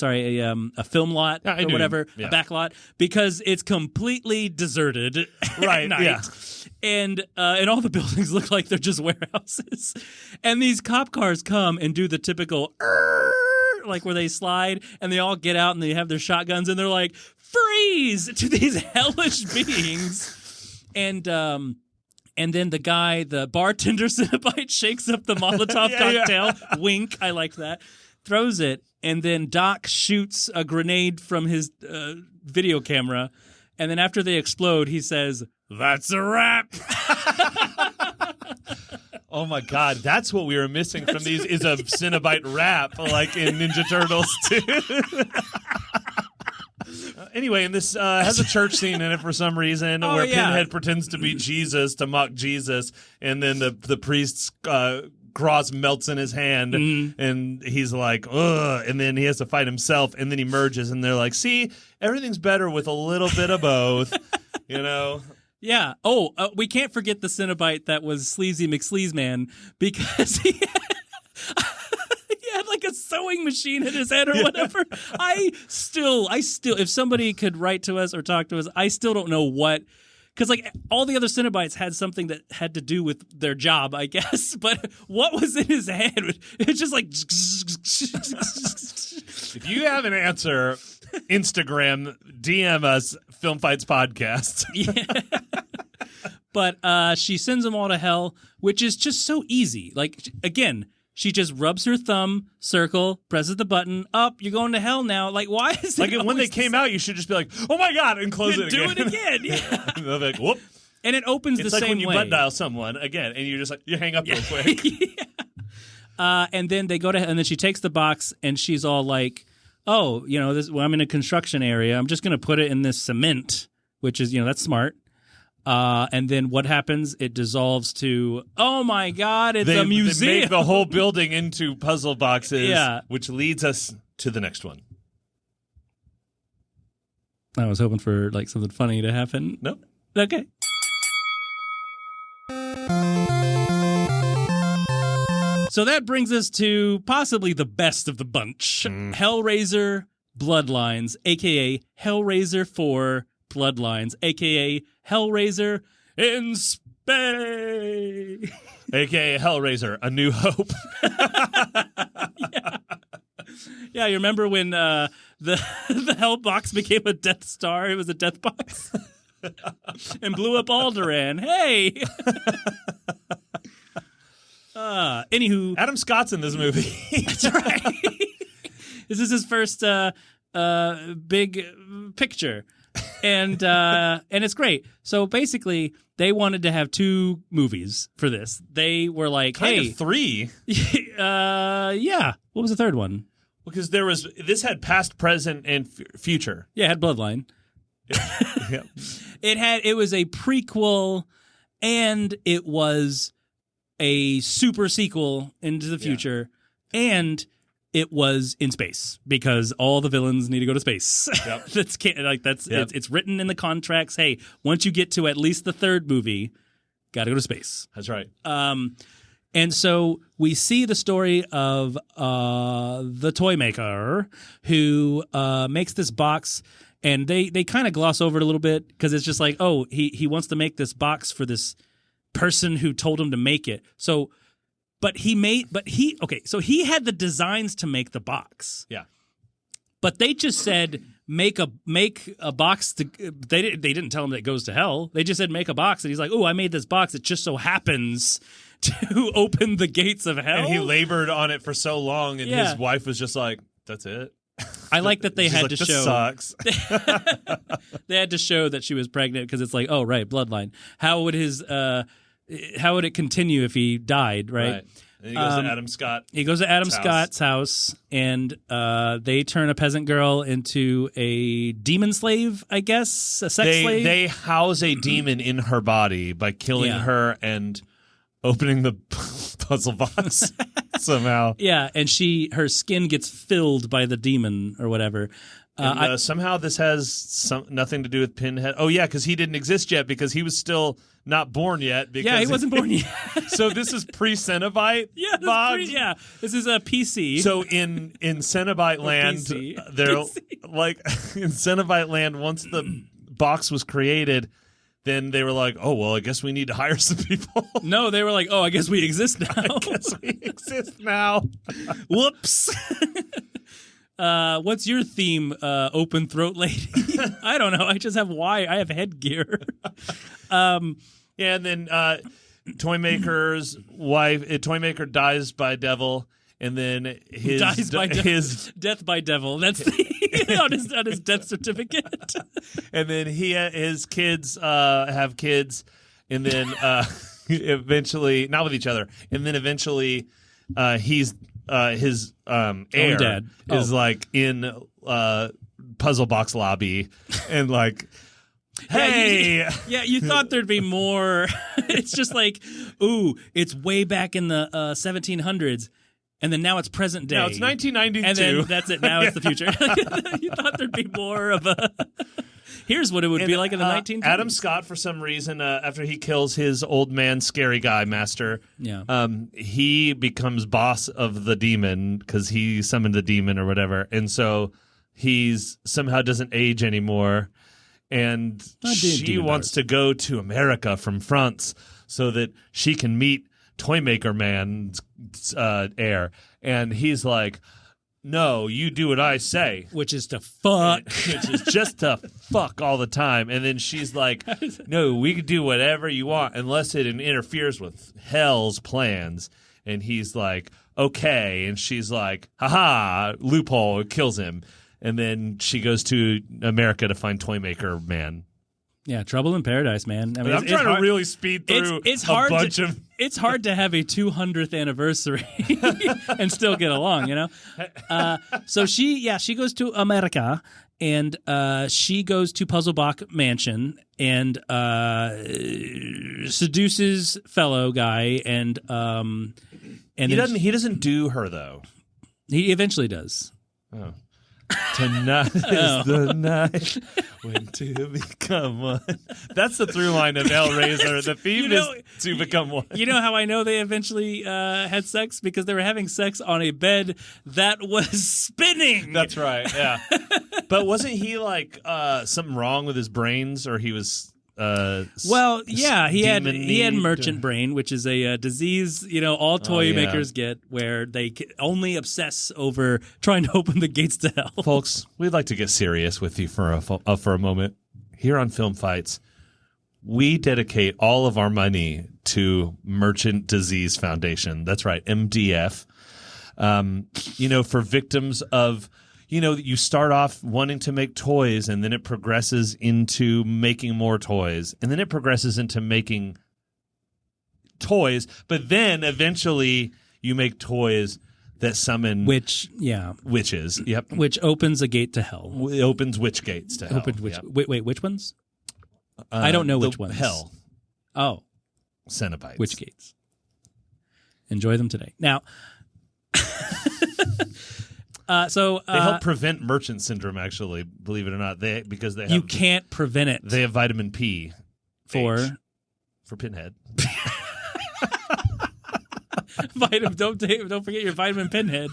film lot or whatever, a back lot, because it's completely deserted at night. Yeah. And all the buildings look like they're just warehouses. And these cop cars come and do the typical, like where they slide, and they all get out and they have their shotguns, and they're like, freeze, to these hellish beings. And then the bartender Cinna-Bite shakes up the Molotov cocktail. Wink, I liked that. Throws it, and then Doc shoots a grenade from his video camera, and then after they explode, he says, "That's a wrap." Oh my God, that's what we were missing from these is a Cenobite rap, like in Ninja Turtles 2. Anyway, and this has a church scene in it for some reason where Pinhead pretends to be Jesus to mock Jesus, and then the priest's cross melts in his hand, and he's like, ugh, and then he has to fight himself, and then he merges, and they're like, see, everything's better with a little bit of both, Yeah. Oh, we can't forget the Cenobite that was Sleazy McSleazeman, because he had like a sewing machine in his head or whatever. I still, if somebody could write to us or talk to us, I still don't know what. Because, like, all the other Cenobites had something that had to do with their job, I guess. But what was in his head? It's just like... If you have an answer, Instagram, DM us, Film Fights Podcast. Yeah. But she sends them all to hell, which is just so easy. Like, again... She just rubs her thumb, circle, presses the button, up, you're going to hell now. Like, why is it like when they came out, you should just be like, oh my God, and close it again. Do it again, yeah. They're like, whoop. And it opens it's the like same when you way. butt dial someone again, and you're just like, you hang up real quick. And then they go to, and then she takes the box, and she's all like, "Oh, I'm in a construction area. I'm just going to put it in this cement, which is, that's smart." And then what happens? It dissolves to, oh my God, it's a museum. They make the whole building into puzzle boxes, which leads us to the next one. I was hoping for like something funny to happen. Nope. Okay. So that brings us to possibly the best of the bunch. Hellraiser Bloodlines, a.k.a. Hellraiser 4 Bloodlines, a.k.a. Hellraiser in space. A.k.a. Hellraiser, A New Hope. Yeah, you remember when the Hell box became a Death Star? It was a Death box. And blew up Alderaan. Hey! Anywho. Adam Scott's in this movie. That's right. This is his first big picture. And it's great. So basically, they wanted to have 2 movies for this. They were like, kind of 3. Yeah. What was the third one? Because this had past, present, and future. Yeah, it had Bloodline. Yeah. It was a prequel, and it was a super sequel into the future, and it was in space because all the villains need to go to space. Yep. It's written in the contracts. Hey, once you get to at least the third movie, got to go to space. That's right. And so we see the story of the toy maker who makes this box, and they kind of gloss over it a little bit because it's just like, oh, he wants to make this box for this person who told him to make it. So he had the designs to make the box. Yeah. But they just said make a box to they didn't tell him that it goes to hell. They just said make a box, and he's like, "Oh, I made this box. It just so happens to open the gates of hell." And he labored on it for so long, and his wife was just like, "That's it." I like that they had like, to this show sucks. They had to show that she was pregnant because it's like, oh right, bloodline. How would it continue if he died, right? And he goes to Adam Scott. He goes to Adam Scott's house, and they turn a peasant girl into a demon slave, I guess, a sex slave. They house a demon in her body by killing her and opening the puzzle box somehow. Yeah, and her skin gets filled by the demon or whatever. And, somehow this has nothing to do with Pinhead. Oh, yeah, because he didn't exist yet because he was still not born yet. Because he wasn't born yet. So this is pre-Cenobite? This is a PC. So in Cenobite land, they're like in Cenobite land, once the box was created, then they were like, oh, well, I guess we need to hire some people. No, they were like, oh, I guess we exist now. I guess we exist now. Whoops. What's your theme, open throat lady? I don't know. I just have I have headgear. And then Toymaker's wife, Toymaker dies by devil, and then his death by devil. That's on his death certificate. And then his kids have kids, and then eventually not with each other, and then eventually his heir dad is like in puzzle box lobby and like, hey, you thought there'd be more. It's just like, ooh, it's way back in the 1700s, and then now it's present day. No, it's 1992, and then that's it. Now it's the future. You thought there'd be more of a. Here's what it would be like in the 1920s. Adam Scott, for some reason, after he kills his old man, scary guy master, he becomes boss of the demon because he summoned the demon or whatever. And so he's somehow doesn't age anymore. And she wants to go to America from France so that she can meet Toymaker Man's heir. And he's like, no, you do what I say. Which is to fuck. Which is just to fuck all the time. And then she's like, no, we can do whatever you want unless it interferes with hell's plans. And he's like, okay. And she's like, haha, loophole, it kills him. And then she goes to America to find Toymaker Man. Yeah, Trouble in Paradise, man. I mean, I'm trying to really speed through it's a hard bunch of... It's hard to have a 200th anniversary and still get along, you know? So she goes to America, and she goes to Puzzlebach Mansion and seduces fellow guy, and he doesn't do her, though. He eventually does. Oh. Tonight is the night when two become one. That's the through line of Hellraiser. The theme is to become one. You know how I know they eventually had sex? Because they were having sex on a bed that was spinning. That's right, yeah. But wasn't he like something wrong with his brains, or he was... well, yeah, he had merchant brain, which is a disease, all toy makers get, where they only obsess over trying to open the gates to hell. Folks, we'd like to get serious with you for a moment. Here on Film Fights, we dedicate all of our money to Merchant Disease Foundation. That's right, MDF. For victims of... you start off wanting to make toys, and then it progresses into making more toys, and then it progresses into making toys, but then eventually you make toys that summon witches. Yep. Which opens a gate to hell. It opens witch gates to hell. Wait, which ones? I don't know which ones. Hell. Oh. Cenobite. Witch gates. Enjoy them today. Now... they help prevent merchant syndrome. Actually, believe it or not, you can't prevent it. They have vitamin P for Pinhead. Don't forget your vitamin Pinhead.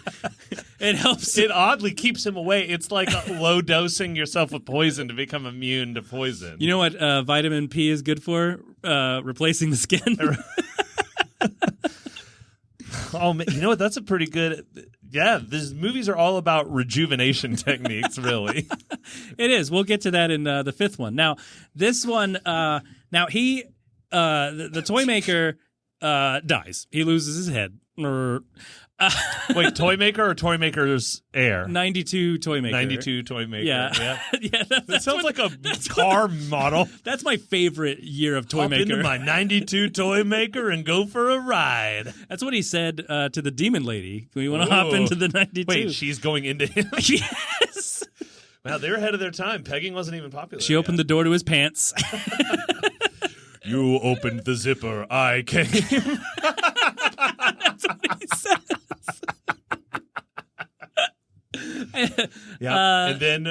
It helps. It oddly keeps him away. It's like low dosing yourself with poison to become immune to poison. You know what vitamin P is good for? Replacing the skin. Oh, you know what? That's a pretty good. Yeah, these movies are all about rejuvenation techniques, really. It is. We'll get to that in the fifth one. Now, this one, the toy maker dies. He loses his head. Wait, toy maker or toy maker's heir? 92 toy maker. 92 toy maker. Yeah. Yeah, that sounds like a car model. That's my favorite year of toy maker. Hop into my 92 toy maker and go for a ride. That's what he said to the demon lady. We want to hop into the 92. Wait, she's going into him? Yes. Wow, they were ahead of their time. Pegging wasn't even popular. She opened the door to his pants. You opened the zipper. I came. That's what he says. And then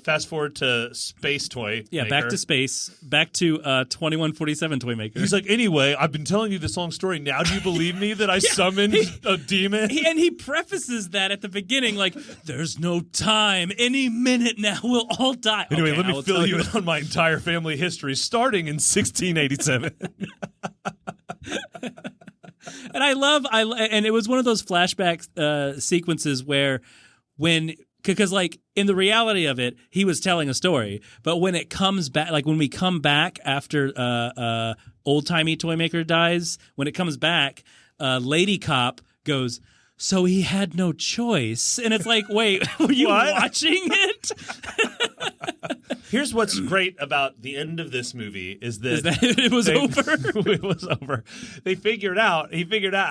fast forward to Space Toy Maker. Back to space. Back to 2147 Toy Maker. He's like, anyway, I've been telling you this long story. Now do you believe me that I summoned a demon? And he prefaces that at the beginning like, there's no time. Any minute now we'll all die. Anyway, okay, let me fill you in on my entire family history starting in 1687. And and it was one of those flashback sequences where because like in the reality of it, he was telling a story, but when it comes back, like when we come back after old timey toy maker dies, when it comes back, Lady Cop goes, so he had no choice, and it's like, wait, were you watching it? Here's what's great about the end of this movie is that it was over. It was over. He figured out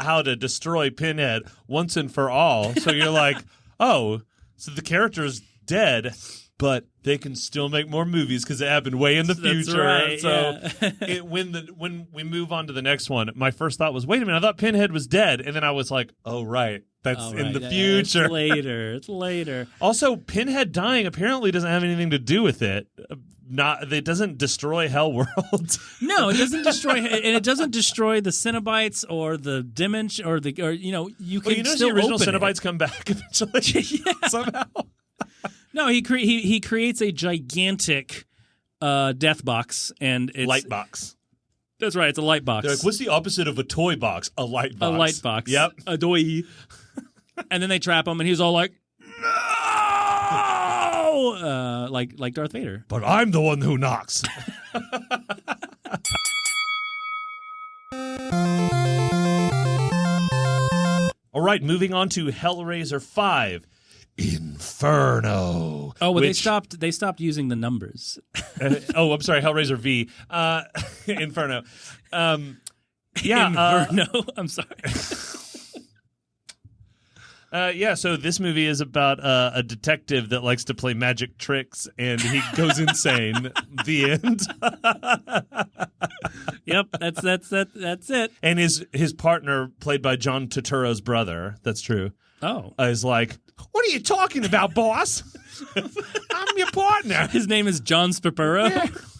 how to destroy Pinhead once and for all. So you're like, oh, so the character's dead, but they can still make more movies because it happened way in the future. Right, so yeah. when we move on to the next one, my first thought was, wait a minute, I thought Pinhead was dead. And then I was like, oh, right. That's in the future. It's later. Also, Pinhead dying apparently doesn't have anything to do with it. It doesn't destroy Hellworld. No, it doesn't destroy, and it doesn't destroy the Cinna-Bites or the Dimension or you can still the original open Cinna-Bites it. come back eventually. Somehow. No, he creates a gigantic death box, and it's light box. That's right. It's a light box. They're like, what's the opposite of a toy box? A light box. A light box. Yep. A doy. And then they trap him, and he's all like, no! Like Darth Vader. But I'm the one who knocks. All right, moving on to Hellraiser 5. Inferno. Oh, well, they stopped using the numbers. I'm sorry, Hellraiser V. Inferno. Inferno. I'm sorry. So this movie is about a detective that likes to play magic tricks, and he goes insane. The end. Yep, that's it. And his partner, played by John Turturro's brother, that's true. Oh, is like, what are you talking about, boss? I'm your partner. His name is John Spapuro.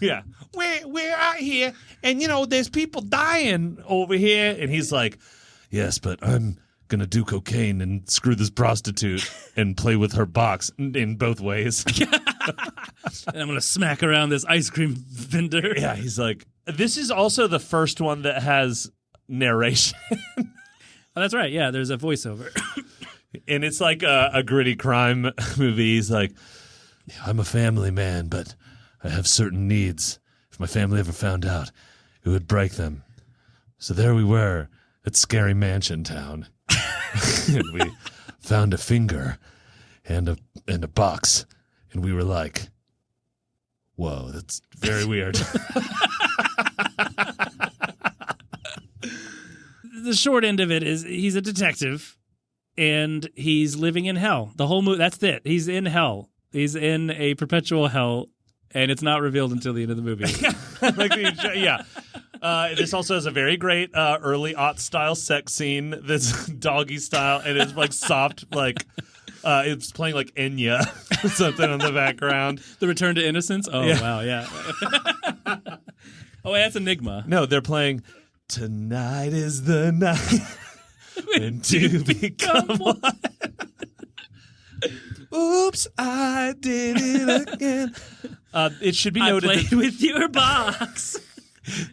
Yeah, we're out here, and there's people dying over here, and he's like, yes, but I'm gonna do cocaine and screw this prostitute and play with her box in both ways. And I'm gonna smack around this ice cream vendor. Yeah, he's like, this is also the first one that has narration. Oh, that's right. Yeah, there's a voiceover. And it's like a gritty crime movie. He's like, I'm a family man, but I have certain needs. If my family ever found out, it would break them. So there we were at Scary Mansion Town. And we found a finger and a box, and we were like, whoa, that's very weird. The short end of it is he's a detective, and he's living in hell. The whole movie, that's it. He's in hell. He's in a perpetual hell, and it's not revealed until the end of the movie. Yeah. This also has a very great early aught style sex scene that's doggy style, and it's like soft, like it's playing like Enya or something on the background. The Return to Innocence? Oh, yeah. Wow, yeah. Oh, that's Enigma. No, they're playing Tonight is the Night when two become one. Oops, I did it again. It should be noted I played with your box.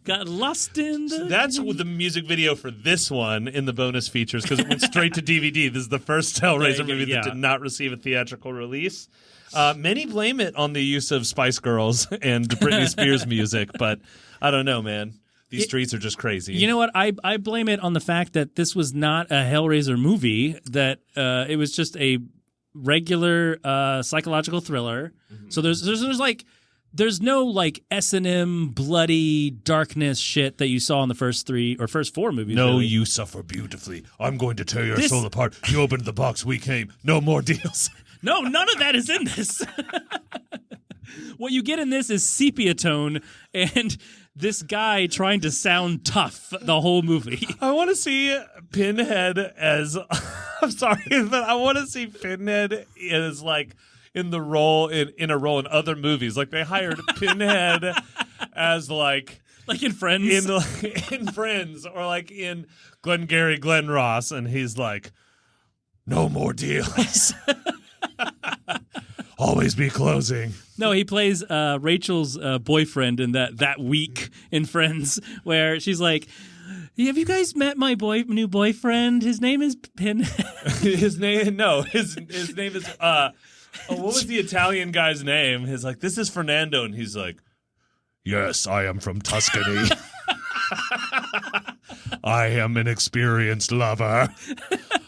Got lost in the... That's the music video for this one in the bonus features, because it went straight to DVD. This is the first Hellraiser movie that did not receive a theatrical release. Many blame it on the use of Spice Girls and Britney Spears music, but I don't know, man. These streets are just crazy. You know what? I blame it on the fact that this was not a Hellraiser movie, that it was just a regular psychological thriller. Mm-hmm. So there's no like S&M bloody darkness shit that you saw in the first four movies. No, really. You suffer beautifully. I'm going to tear your soul apart. You opened the box, we came. No more deals. No, none of that is in this. What you get in this is sepia tone and this guy trying to sound tough the whole movie. I want to see Pinhead as... I'm sorry, but I want to see Pinhead as like... in the role in a role in other movies. Like they hired Pinhead as like in Friends, in Friends, or like in Glengarry Glen Ross, and he's like, no more deals. Always be closing. No, he plays Rachel's boyfriend in that week in Friends, where she's like, have you guys met my new boyfriend? His name is Pinhead. His name is what was the Italian guy's name? He's like, this is Fernando, and he's like, yes, I am from Tuscany. I am an experienced lover.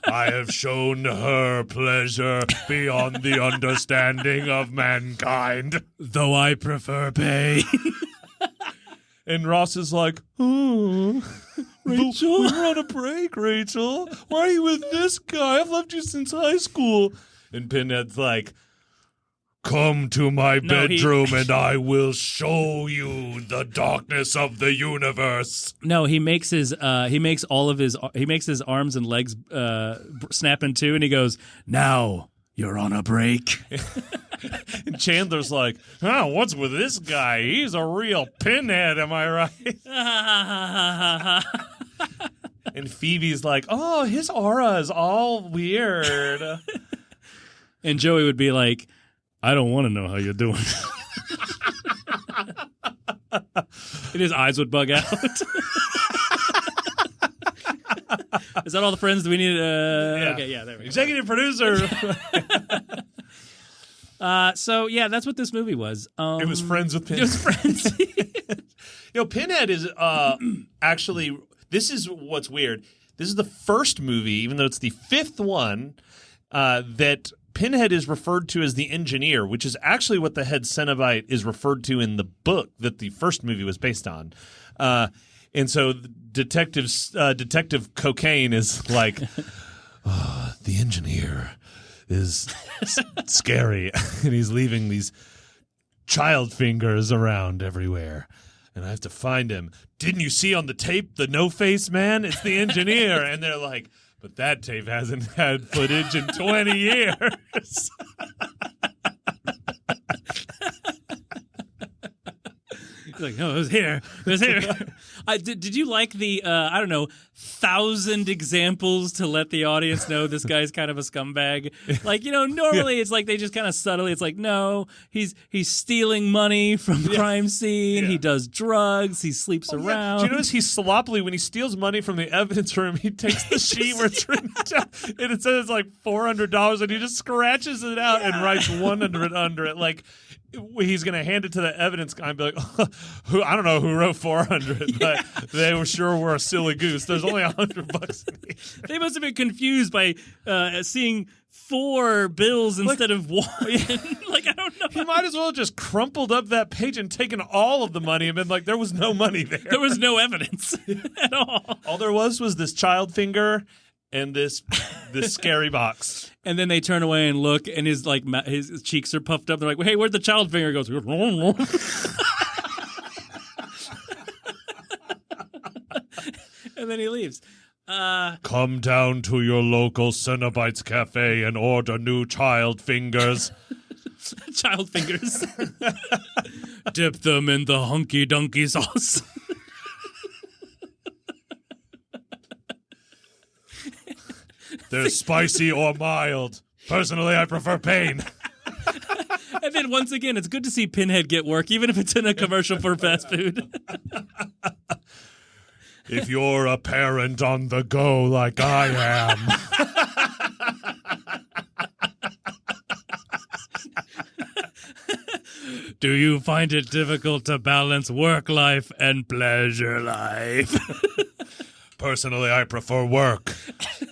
I have shown her pleasure beyond the understanding of mankind. Though I prefer pain. And Ross is like, Rachel? We were on a break, Rachel. Why are you with this guy? I've loved you since high school. And Pinhead's like, come to my bedroom and I will show you the darkness of the universe. No, he makes his arms and legs snap in two, and he goes, now you're on a break. And Chandler's like, oh, what's with this guy? He's a real Pinhead, am I right? And Phoebe's like, oh, his aura is all weird. And Joey would be like, I don't want to know how you're doing. And his eyes would bug out. Is that all the friends that we need? Yeah. Okay, yeah, there we go. Executive producer. So, yeah, that's what this movie was. It was Friends with Pinhead. It was Friends. Pinhead is actually, this is what's weird. This is the first movie, even though it's the fifth one, that Pinhead is referred to as the engineer, which is actually what the head Cenobite is referred to in the book that the first movie was based on. And so Detective Cocaine is like, the engineer is scary, and he's leaving these child fingers around everywhere, and I have to find him. Didn't you see on the tape the no-face man? It's the engineer. And they're like, but that tape hasn't had footage in 20 years. Like, no, it was here. It was here. Did you like the, 1,000 examples to let the audience know this guy's kind of a scumbag? Like, normally it's like they just kind of subtly, it's like, no, he's stealing money from the crime scene. He does drugs. He sleeps around. Do you notice he's sloppily, when he steals money from the evidence room, he takes the sheet where it's written down, and it says like $400, and he just scratches it out and writes 100 under it. Like, he's going to hand it to the evidence guy and be like, I don't know who wrote 400, but they were a silly goose. There's only $100 in here. They must have been confused by seeing 4 bills instead of 1. Like, I don't know. He might as well have just crumpled up that page and taken all of the money and been like, there was no money there. There was no evidence at all. All there was this child finger and this scary box. And then they turn away and look, and his cheeks are puffed up. They're like, "Hey, where'd the child finger go?" And then he leaves. Come down to your local Cinna-Bites cafe and order new child fingers. Child fingers. Dip them in the hunky dunky sauce. They're spicy or mild. Personally, I prefer pain. And then once again, it's good to see Pinhead get work, even if it's in a commercial for fast food. If you're a parent on the go like I am. Do you find it difficult to balance work life and pleasure life? Personally, I prefer work.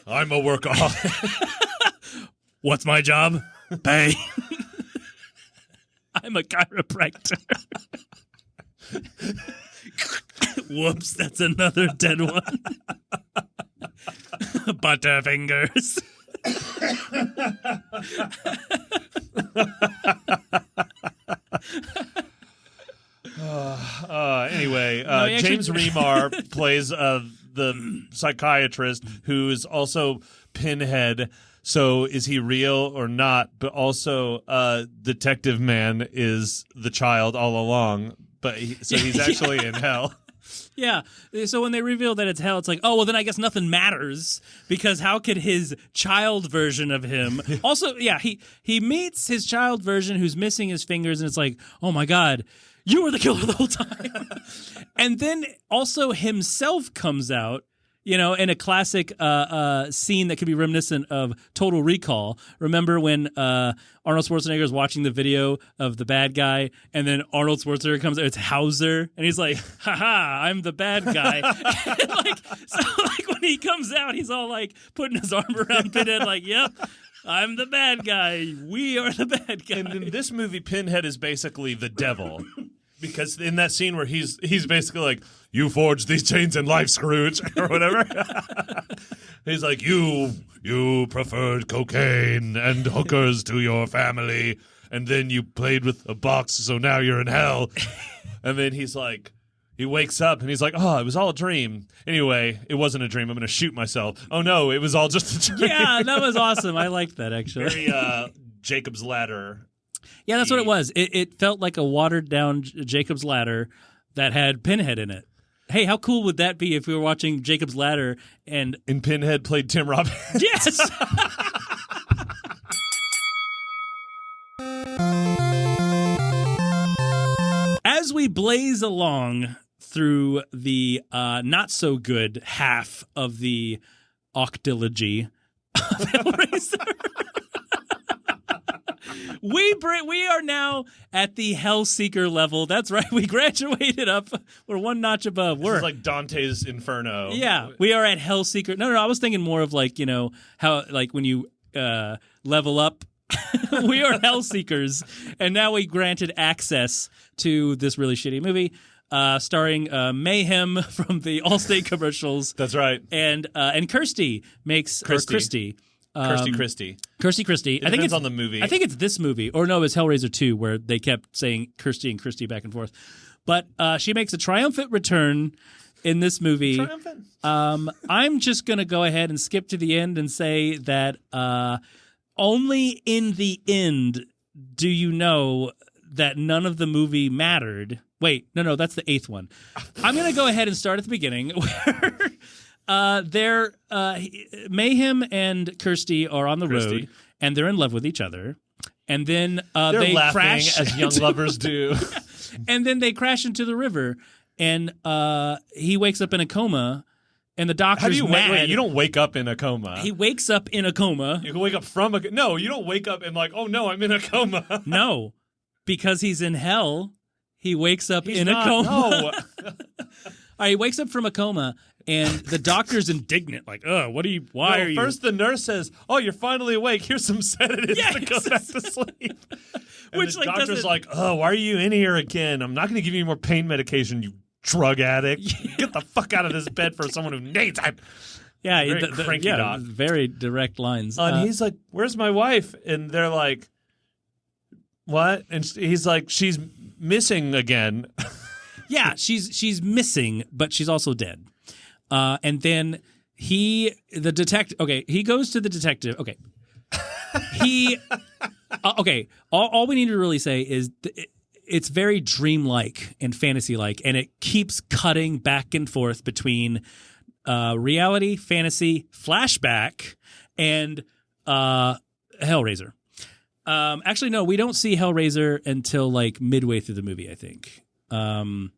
I'm a workaholic. What's my job? Pay. I'm a chiropractor. Whoops, that's another dead one. Butterfingers. Anyway, James Remar plays the psychiatrist who is also Pinhead. So is he real or not? But also, Detective Man is the child all along. But he's actually in hell. Yeah. So when they reveal that it's hell, it's like, oh, well, then I guess nothing matters, because how could his child version of him also? Yeah, he meets his child version who's missing his fingers, and it's like, oh my God, you were the killer the whole time. And then also himself comes out, in a classic scene that could be reminiscent of Total Recall. Remember when Arnold Schwarzenegger is watching the video of the bad guy, and then Arnold Schwarzenegger comes out, it's Hauser, and he's like, haha, I'm the bad guy. So when he comes out, he's all like putting his arm around Pinhead, like, yep, I'm the bad guy. We are the bad guy. And in this movie, Pinhead is basically the devil. Because in that scene where he's basically like, you forged these chains in life, Scrooge, or whatever. He's like, you preferred cocaine and hookers to your family, and then you played with a box, so now you're in hell. And then he's like, he wakes up and he's like, oh, it was all a dream. Anyway, it wasn't a dream. I'm going to shoot myself. Oh, no, it was all just a dream. Yeah, that was awesome. I liked that, actually. Very Jacob's Ladder. Yeah, that's what it was. It felt like a watered-down Jacob's Ladder that had Pinhead in it. Hey, how cool would that be if we were watching Jacob's Ladder and Pinhead played Tim Robbins? Yes! As we blaze along through the not-so-good half of the octology of Hellraiser, we are now at the Hellseeker level. That's right. We graduated up. We're one notch above. This is like Dante's Inferno. Yeah, we are at Hellseeker. No, I was thinking more of like, how like when you level up We are hell seekers, and now we granted access to this really shitty movie, starring Mayhem from the Allstate commercials. That's right. And Kirsty makes Christy. Christy. Kirsty. I think it's on the movie. I think it's this movie, or no, it's Hellraiser 2, where they kept saying Kirsty and Christy back and forth. But she makes a triumphant return in this movie. Triumphant. I'm just going to go ahead and skip to the end and say that only in the end do you know that none of the movie mattered. Wait, no, that's the 8th one. I'm going to go ahead and start at the beginning where Mayhem and Kirsty are on the road and they're in love with each other. And then they laughing crash as young lovers do. And then they crash into the river and he wakes up in a coma. And the doctor's mad. Wait, you don't wake up in a coma. He wakes up in a coma. You can wake up from a... No, you don't wake up and like, oh no, I'm in a coma. No, because he's in hell. He wakes up in a coma. No. He wakes up from a coma, and the doctor's indignant. Like, why are you... First the nurse says, oh, you're finally awake. Here's some sedatives to go back to sleep. And Which, the like, doctor's doesn't... like, oh, why are you in here again? I'm not going to give you any more pain medication, you drug addict. Get the fuck out of this bed for someone who needs it. Yeah, very cranky doc. Very direct lines. And he's like, where's my wife? And they're like, what? And he's like, she's missing again. Yeah, she's missing, but she's also dead. And then he goes to the detective. Okay. Okay. All we need to really say is it's very dreamlike and fantasy-like, and it keeps cutting back and forth between reality, fantasy, flashback, and Hellraiser. Actually, no, we don't see Hellraiser until like midway through the movie, I think. And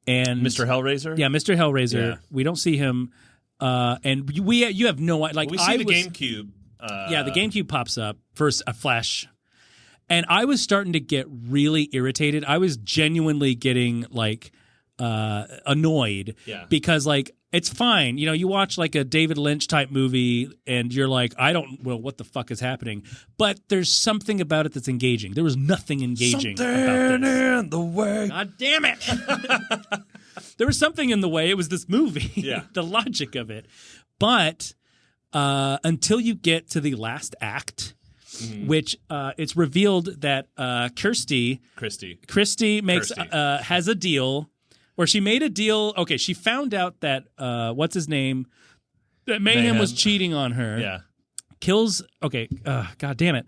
Mr. Hellraiser? Yeah, Mr. Hellraiser. Yeah. We don't see him. And you have no idea. Like, we see the GameCube. The GameCube pops up for a flash. And I was starting to get really irritated. I was genuinely getting like annoyed because like it's fine. You know, you watch like a David Lynch type movie and you're like, what the fuck is happening? But there's something about it that's engaging. There was nothing engaging about this. In the way. God damn it. There was something in the way. It was this movie. Yeah. The logic of it. But until you get to the last act, which it's revealed that Christy makes has a deal, or she made a deal. Okay, she found out that what's his name, that Mayhem was cheating on her. Yeah, kills. Okay, God damn it.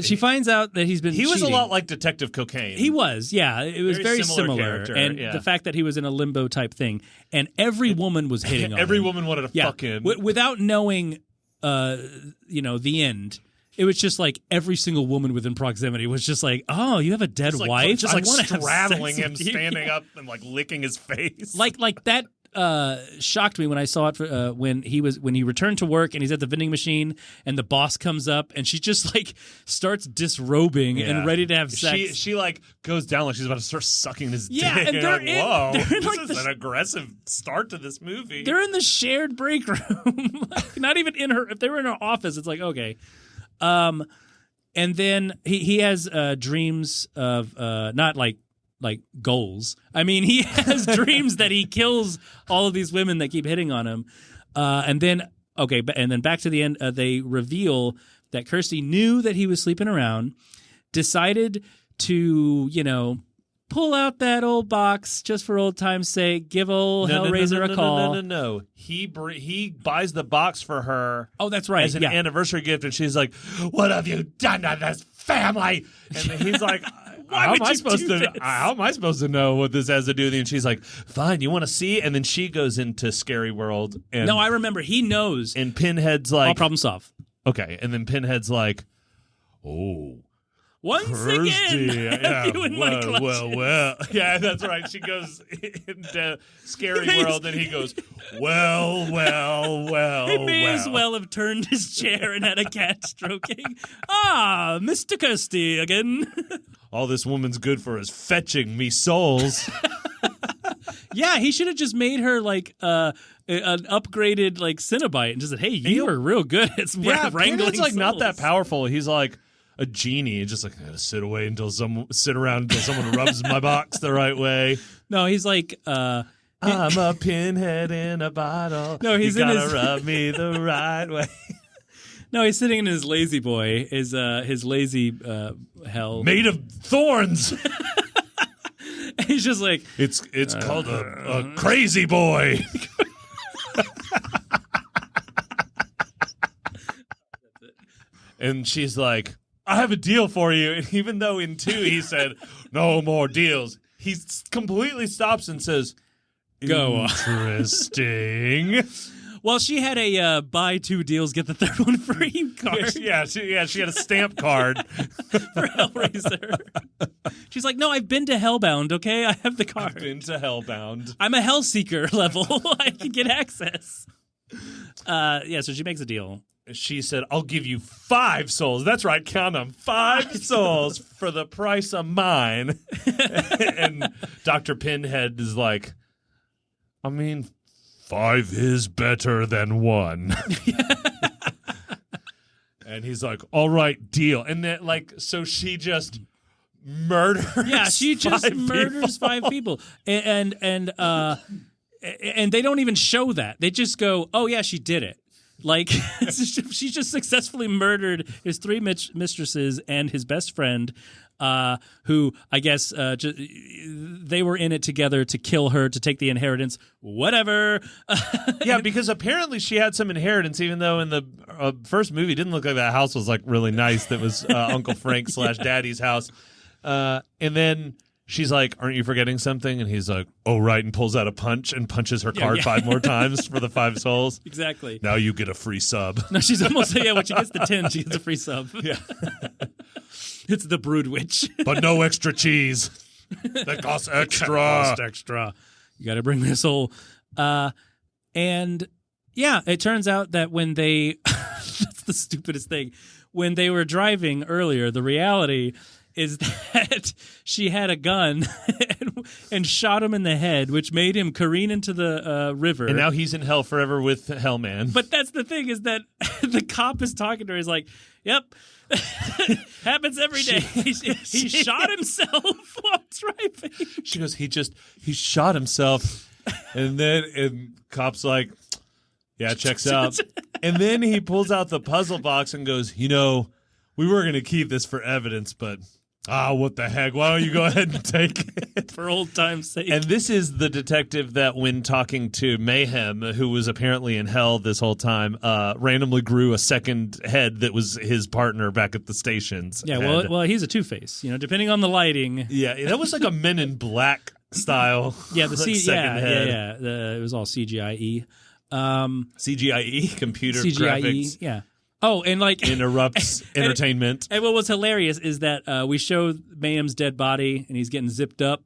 She finds out that he's been. He was cheating. a lot like Detective Cocaine. He was, yeah. It was very similar, and the fact that he was in a limbo type thing, and every woman was hitting on him. Every woman wanted to fuck him without knowing, the end. It was just like every single woman within proximity was just like, "Oh, you have a dead wife." Just like straddling him, have sex with you. standing up and like licking his face. Like that shocked me when I saw it when he returned to work and he's at the vending machine and the boss comes up and she just like starts disrobing and ready to have sex. She like goes down like she's about to start sucking his dick. And they're like, whoa, this like is an aggressive start to this movie. They're in the shared break room, like, not even in her. If they were in her office, it's like okay. And then he has dreams of not like goals. I mean, he has dreams that he kills all of these women that keep hitting on him. And then back to the end, they reveal that Kirsty knew that he was sleeping around, decided to, pull out that old box just for old time's sake, give old Hellraiser a call. No. He buys the box for her. Oh, that's right. As an anniversary gift, and she's like, "What have you done to this family?" And he's like, How am I supposed to know what this has to do with you? And she's like, "Fine, you want to see?" And then she goes into Scary World. And, no, I remember. He knows. And Pinhead's like, all problem solved. Okay, and then Pinhead's like, "Oh." Once Kirsty, again, well. Yeah, that's right. She goes into Scary World, and he goes, well. He may as well have turned his chair and had a cat stroking. Mr. Kirsty again. All this woman's good for is fetching me souls. Yeah, he should have just made her like an upgraded like Cenobite and just said, "Hey, you are real good at wrangling." Pinhead's like not that souls." powerful. He's like a genie, just like I gotta sit around until someone rubs my box the right way. No, he's like. I'm a pinhead in a bottle. No, he's you in gotta his- rub me the right way. No, he's sitting in his lazy boy, his lazy hell. Made of thorns. He's just like, It's called a crazy boy. And she's like, I have a deal for you. And even though in 2 he said, no more deals, he completely stops and says, Go on. Interesting. well, she had a buy 2 deals, get the third one free card yeah, she had a stamp card. for Hellraiser. She's like, no, I've been to Hellbound, okay? I have the card. Been to Hellbound. I'm a Hellseeker level. I can get access. Yeah, so she makes a deal. She said, I'll give you 5 souls. That's right, count them. 5 souls for the price of mine. And Dr. Pinhead is like, I mean, 5 is better than 1. And he's like, all right, deal. And then, like, so she just murders. Yeah, she just murders 5 people, and they don't even show that. They just go, "Oh yeah, she did it." Like she just successfully murdered his 3 mistresses and his best friend, who I guess they were in it together to kill her to take the inheritance. Whatever. Yeah, because apparently she had some inheritance, even though in the first movie it didn't look like that house was like really nice. That was Uncle Frank / Daddy's house. And then she's like, aren't you forgetting something? And he's like, oh, right, and pulls out a punch and punches her card 5 more times for the 5 souls. Exactly. Now you get a free sub. No, she's almost, yeah, when she gets the 10, she gets a free sub. Yeah. It's the Brood Witch. But no extra cheese. That costs extra. Extra. You got to bring this whole. And yeah, it turns out that when they. That's the stupidest thing. When they were driving earlier, the reality is that she had a gun and shot him in the head, which made him careen into the river. And now he's in hell forever with Hellman. But that's the thing, is that the cop is talking to her. He's like, yep, happens every day. He shot himself while driving. She goes, he shot himself. And cop's like, yeah, checks out. And then he pulls out the puzzle box and goes, we were going to keep this for evidence, but what the heck? Why don't you go ahead and take it? For old time's sake. And this is the detective that, when talking to Mayhem, who was apparently in hell this whole time, randomly grew a second head that was his partner back at the station's Yeah, head. well, he's a Two-Face. Depending on the lighting. Yeah, that was like a Men in Black style. Yeah, the like second head. it was all CGI-E. CGI-E, computer CGI-E, graphics. yeah. Oh, and like interrupts entertainment. And what was hilarious is that we show Mayhem's dead body and he's getting zipped up,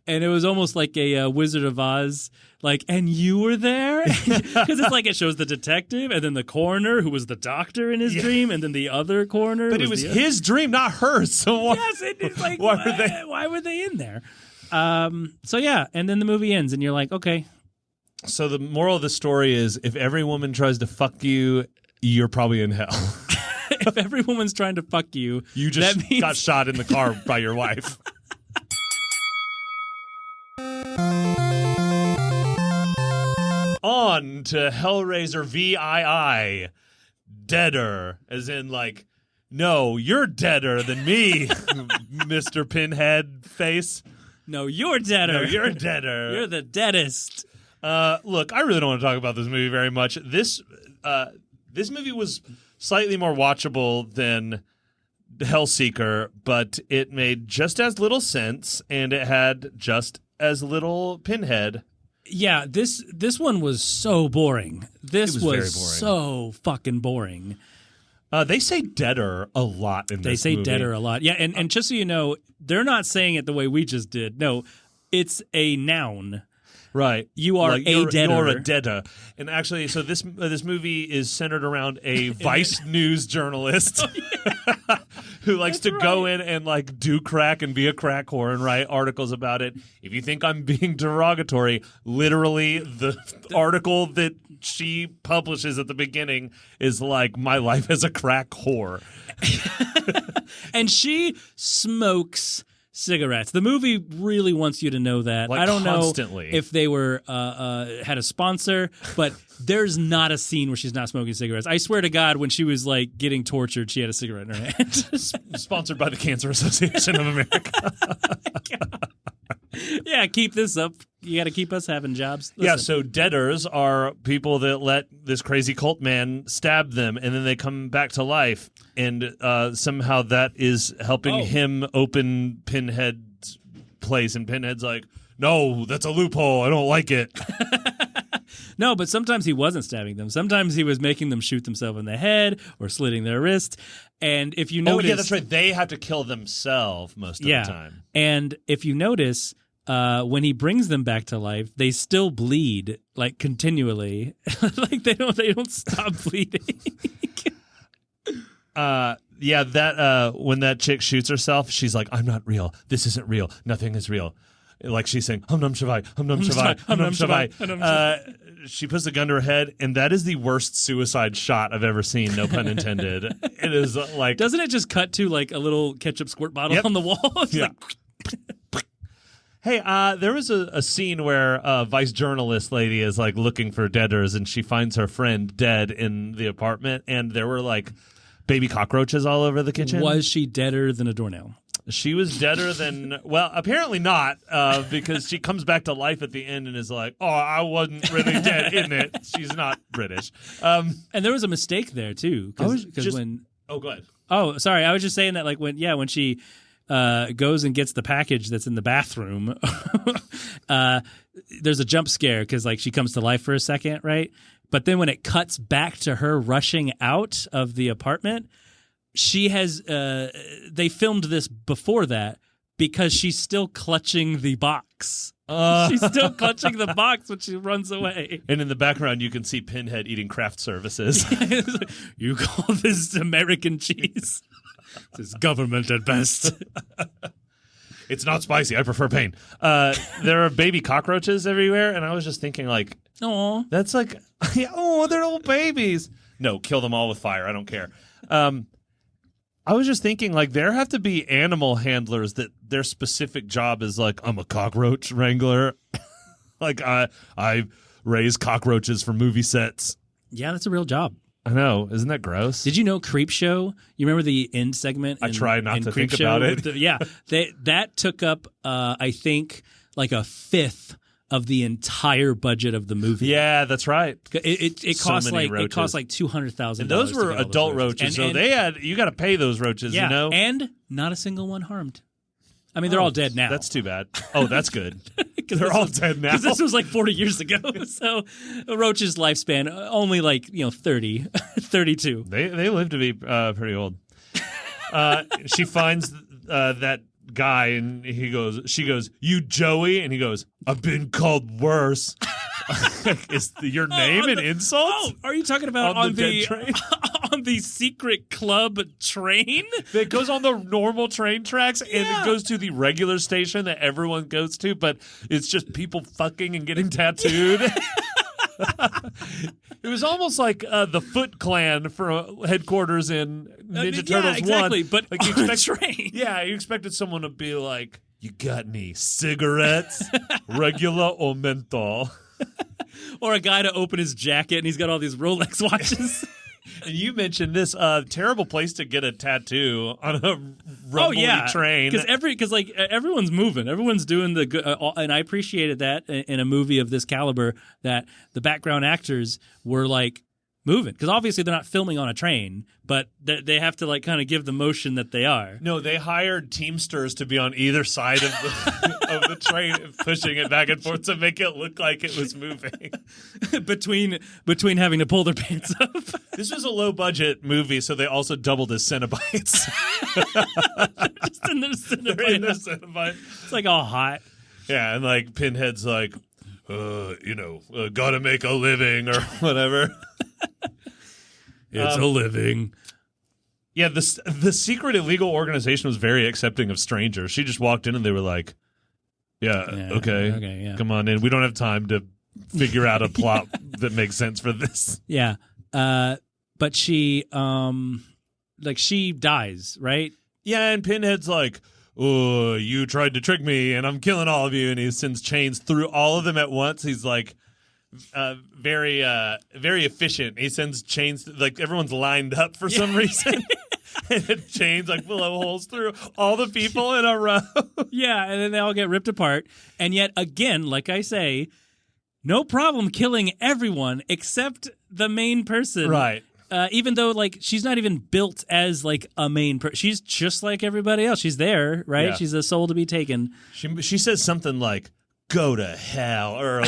and it was almost like a Wizard of Oz, like, and you were there? Because it's like it shows the detective and then the coroner who was the doctor in his dream, and then the other coroner. But it was his dream, not hers. So why, yes, it's like, why were they in there? So yeah, and then the movie ends and you're like, okay. So the moral of the story is, if every woman tries to fuck you, you're probably in hell. If every woman's trying to fuck you, you just that means... got shot in the car by your wife. On to Hellraiser VII. Deader. As in, like, no, you're deader than me, Mr. Pinhead face. No, you're deader. No, you're deader. You're the deadest. Look, I really don't want to talk about this movie very much. This movie was slightly more watchable than Hellseeker, but it made just as little sense, and it had just as little Pinhead. Yeah, this one was so boring. This was very boring. So fucking boring. They say deader a lot in this movie. They say deader a lot. Yeah, and just so you know, they're not saying it the way we just did. No, it's a noun. Right. You are like, a deader. You're a deader. And actually, so this movie is centered around a Vice News journalist who likes to go in and like do crack and be a crack whore and write articles about it. If you think I'm being derogatory, literally the article that she publishes at the beginning is like my life as a crack whore. And she smokes cigarettes. The movie really wants you to know that. Like I don't constantly. know if they were had a sponsor, but there's not a scene where she's not smoking cigarettes. I swear to God, when she was like getting tortured, she had a cigarette in her hand. Sponsored by the Cancer Association of America. Yeah, keep this up. You got to keep us having jobs. Listen. Yeah, so deaders are people that let this crazy cult man stab them, and then they come back to life, and somehow that is helping him open Pinhead's place, and Pinhead's like, no, that's a loophole. I don't like it. No, but sometimes he wasn't stabbing them. Sometimes he was making them shoot themselves in the head or slitting their wrist. And if you notice... Oh, yeah, that's right. They have to kill themselves most of the time. And if you notice... when he brings them back to life, they still bleed like continually. Like they don't stop bleeding. Yeah, that when that chick shoots herself, she's like, "I'm not real. This isn't real. Nothing is real." Like she's saying, "Hum num shavai, hum num shavai, hum num shavai." She puts the gun to her head, and that is the worst suicide shot I've ever seen. No pun intended. It is like, doesn't it just cut to like a little ketchup squirt bottle on the wall? It's like. Hey, there was a scene where a Vice journalist lady is like looking for deaders, and she finds her friend dead in the apartment, and there were like baby cockroaches all over the kitchen. Was she deader than a doornail? She was deader than, well, apparently not, because she comes back to life at the end and is like, oh, I wasn't really dead, isn't it? She's not British. And there was a mistake there too, because when oh, go ahead. Oh, sorry, I was just saying that like when she. Goes and gets the package that's in the bathroom. There's a jump scare because like she comes to life for a second, right? But then when it cuts back to her rushing out of the apartment, she has. They filmed this before that because she's still clutching the box. She's still clutching the box when she runs away. And in the background, you can see Pinhead eating craft services. You call this American cheese? This is government at best. It's not spicy. I prefer pain. There are baby cockroaches everywhere, and I was just thinking, like, oh, that's like, oh, they're little babies. No, kill them all with fire. I don't care. I was just thinking, like, there have to be animal handlers that their specific job is like, I'm a cockroach wrangler. Like, I raise cockroaches for movie sets. Yeah, that's a real job. I know. Isn't that gross? Did you know Creepshow? You remember the end segment? I try not to think about it. That took up, I think, like a fifth of the entire budget of the movie. Yeah, that's right. It cost like $200,000. And those were adult roaches, so you got to pay those roaches. Yeah, you know, and not a single one harmed. I mean, they're all dead now. That's too bad. Oh, that's good. They're all dead now. Because this was like 40 years ago. So a roach's lifespan, only like, 30, 32. They live to be pretty old. She finds that guy, and she goes, "You Joey?" And he goes, "I've been called worse." Is your name an insult? Oh, are you talking about on the train? On the secret club train that goes on the normal train tracks and it goes to the regular station that everyone goes to, but it's just people fucking and getting tattooed. It was almost like the Foot Clan for headquarters in Ninja Turtles 1. But like on a train. Yeah, you expected someone to be like, "You got any cigarettes, regular or menthol?" Or a guy to open his jacket and he's got all these Rolex watches. And you mentioned this terrible place to get a tattoo on a rumbly train. Because like everyone's moving, everyone's doing the good, and I appreciated that in a movie of this caliber that the background actors were like moving because obviously they're not filming on a train, but they have to like kind of give the motion that they are. No, they hired Teamsters to be on either side of the train, pushing it back and forth to make it look like it was moving. between having to pull their pants up. This was a low budget movie, so they also doubled as Cinna-Bites. Just in their Cinna-Bite. Cinna-Bite. It's like all hot. Yeah, and like Pinhead's like, gotta make a living or whatever. It's a living. Yeah, the secret illegal organization was very accepting of strangers. She just walked in and they were like, okay, come on in. We don't have time to figure out a plot that makes sense for this. Yeah. But she, she dies, right? Yeah, and Pinhead's like, oh, you tried to trick me and I'm killing all of you. And he sends chains through all of them at once. He's like, very efficient. He sends chains, like everyone's lined up for some reason. And chains like blow holes through all the people in a row. Yeah, and then they all get ripped apart. And yet, again, like I say, no problem killing everyone except the main person. Right. Even though, she's not even built as, a main person. She's just like everybody else. She's there, right? Yeah. She's a soul to be taken. She says something like, go to hell, or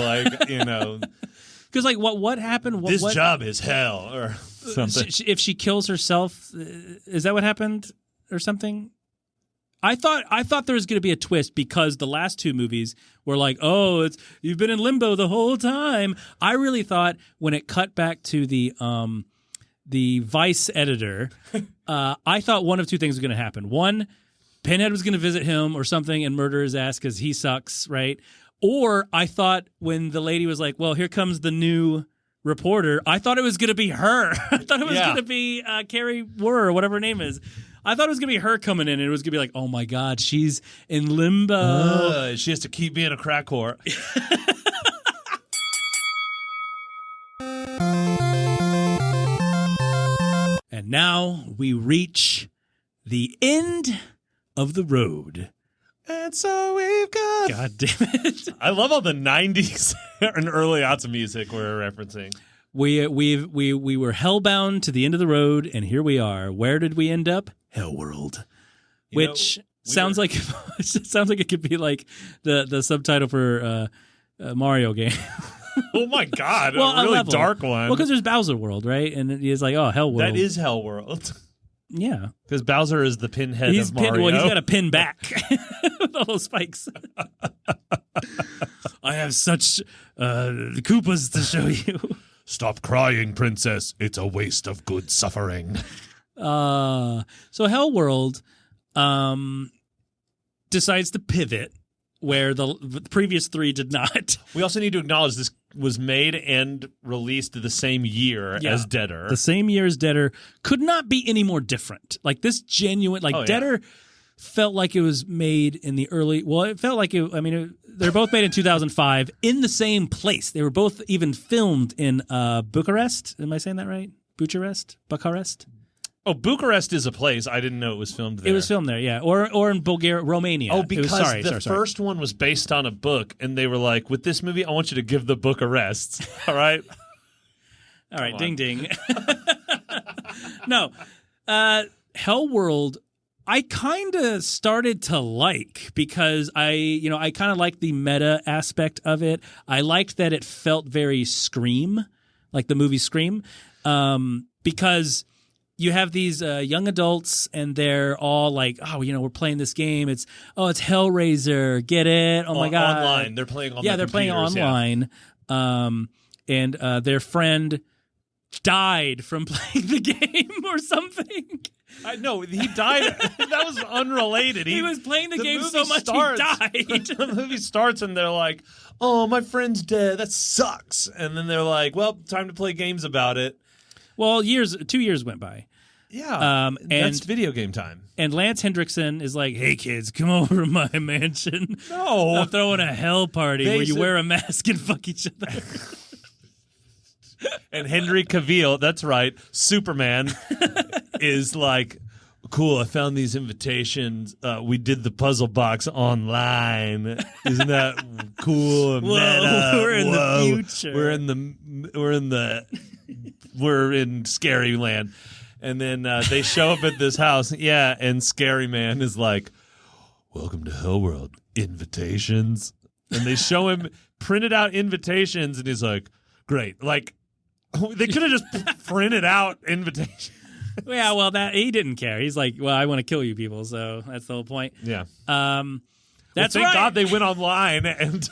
Because, what happened? This job is hell, or something. If she kills herself, is that what happened, or something? I thought there was going to be a twist because the last two movies were like, oh, you've been in limbo the whole time. I really thought when it cut back to the Vice editor, I thought one of two things was going to happen. One, Pinhead was going to visit him or something and murder his ass because he sucks, right? Or I thought when the lady was like, well, here comes the new reporter, I thought it was going to be her. I thought it was going to be Carrie Wurr, or whatever her name is. I thought it was going to be her coming in, and it was going to be like, oh, my God, she's in limbo. She has to keep being a crack whore. And now we reach the end of the road. And so we've got... God damn it. I love all the 90s and early aughts music we're referencing. We were hellbound to the end of the road, and here we are. Where did we end up? Hellworld. Which sounds like it could be like the subtitle for a Mario game. Oh my God, well, a really level. dark one. Well, because there's BowserWorld, right? And he's like, oh, Hellworld. That is Hellworld. Yeah. Because Bowser is the pinhead of Mario. Well, he's got a pin back with all those spikes. I have such the Koopas to show you. Stop crying, princess. It's a waste of good suffering. So Hellworld decides to pivot where the previous three did not. We also need to acknowledge this was made and released the same year as Deader. The same year as Deader could not be any more different. Like this genuine, Deader felt like it was made in the early, it felt like they're both made in 2005 in the same place. They were both even filmed in Bucharest. Am I saying that right? Bucharest? Oh, Bucharest is a place. I didn't know it was filmed there. It was filmed there, yeah. Or in Bulgaria, Romania. Oh, because the first one was based on a book, and they were like, with this movie, I want you to give the book a rest. All right? All right, ding, ding. No. Hellworld, I kind of started to like because I kind of liked the meta aspect of it. I liked that it felt very Scream, like the movie Scream, because you have these young adults and they're all like, oh, we're playing this game. It's Hellraiser. Get it? Oh, my God. Online. They're playing on they're playing online. Yeah. And their friend died from playing the game or something. No, he died. That was unrelated. He was playing the game so much he died. The movie starts and they're like, oh, my friend's dead. That sucks. And then they're like, well, time to play games about it. Well, 2 years went by. Yeah, that's video game time. And Lance Hendrickson is like, hey, kids, come over to my mansion. No. I'm throwing a hell party where you wear a mask and fuck each other. And Henry Cavill, that's right, Superman, is like, cool, I found these invitations. We did the puzzle box online. Isn't that cool and meta? We're in the future. We're in Scary Land. And then they show up at this house. Yeah, and Scary Man is like, welcome to Hellworld. Invitations. And they show him printed out invitations, and he's like, great. Like, they could have just printed out invitations. Yeah, well, that he didn't care. He's like, well, I want to kill you people, so that's the whole point. Yeah. That's thank right. God they went online and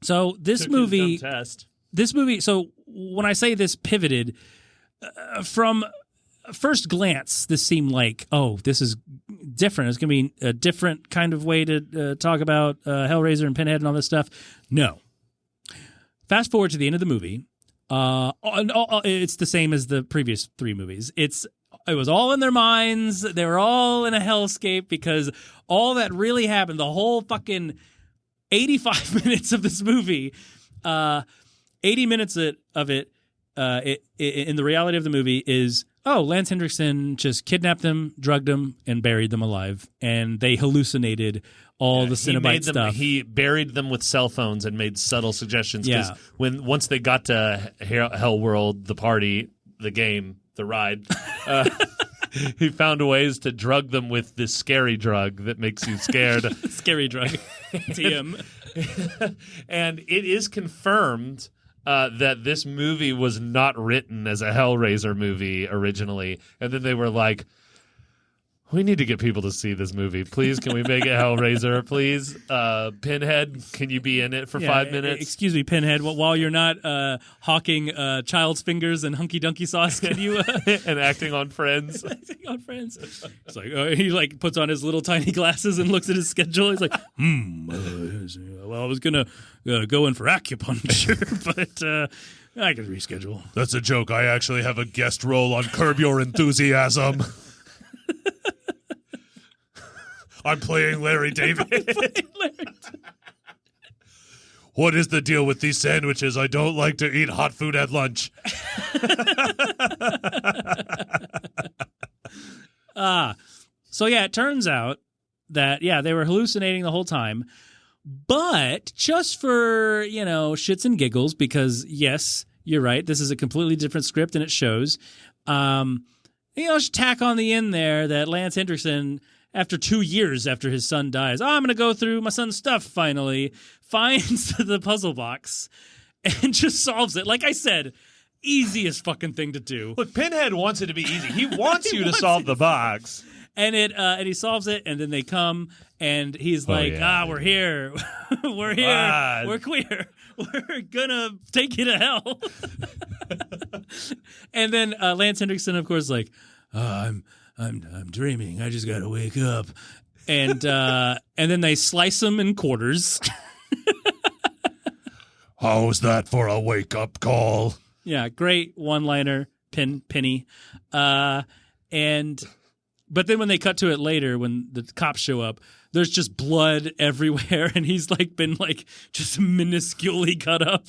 So this Took his movie, dumb test. so when I say this pivoted, from first glance, this seemed like, oh, this is different. It's going to be a different kind of way to talk about Hellraiser and Pinhead and all this stuff. No. Fast forward to the end of the movie. It's the same as the previous 3 movies. It was all in their minds. They were all in a hellscape because all that really happened, the whole fucking 85 minutes of this movie, 80 minutes of it, in the reality of the movie is, Lance Hendrickson just kidnapped them, drugged them, and buried them alive. And they hallucinated all the Cinna-Bite stuff. He buried them with cell phones and made subtle suggestions. Because once they got to Hellworld, the party, the game, the ride, he found ways to drug them with this scary drug that makes you scared. Scary drug. TM. And it is confirmed that this movie was not written as a Hellraiser movie originally. And then they were like, we need to get people to see this movie. Please, can we make it Hellraiser? Please, Pinhead, can you be in it for 5 minutes? Excuse me, Pinhead. While you're not hawking child's fingers and hunky dunky sauce, can you and acting on Friends? Acting on Friends. It's like he puts on his little tiny glasses and looks at his schedule. He's like, well, I was gonna go in for acupuncture, but I can reschedule. That's a joke. I actually have a guest role on Curb Your Enthusiasm. I'm playing Larry David. What is the deal with these sandwiches? I don't like to eat hot food at lunch. So it turns out that, they were hallucinating the whole time. But just for, shits and giggles, because, yes, you're right, this is a completely different script and it shows. Just tack on the end there that Lance Hendrickson, after 2 years after his son dies, I'm going to go through my son's stuff finally, finds the puzzle box and just solves it. Like I said, easiest fucking thing to do. Look, Pinhead wants it to be easy. He wants you to solve the box. And he solves it, and then they come, and he's like, we're here. We're here. Ride. We're queer. We're gonna take you to hell. And then Lance Hendrickson, of course, like, I'm dreaming. I just gotta wake up. And then they slice him in quarters. How's that for a wake-up call? Yeah, great one-liner, penny. But then when they cut to it later, when the cops show up, there's just blood everywhere, and he's been just minusculely cut up,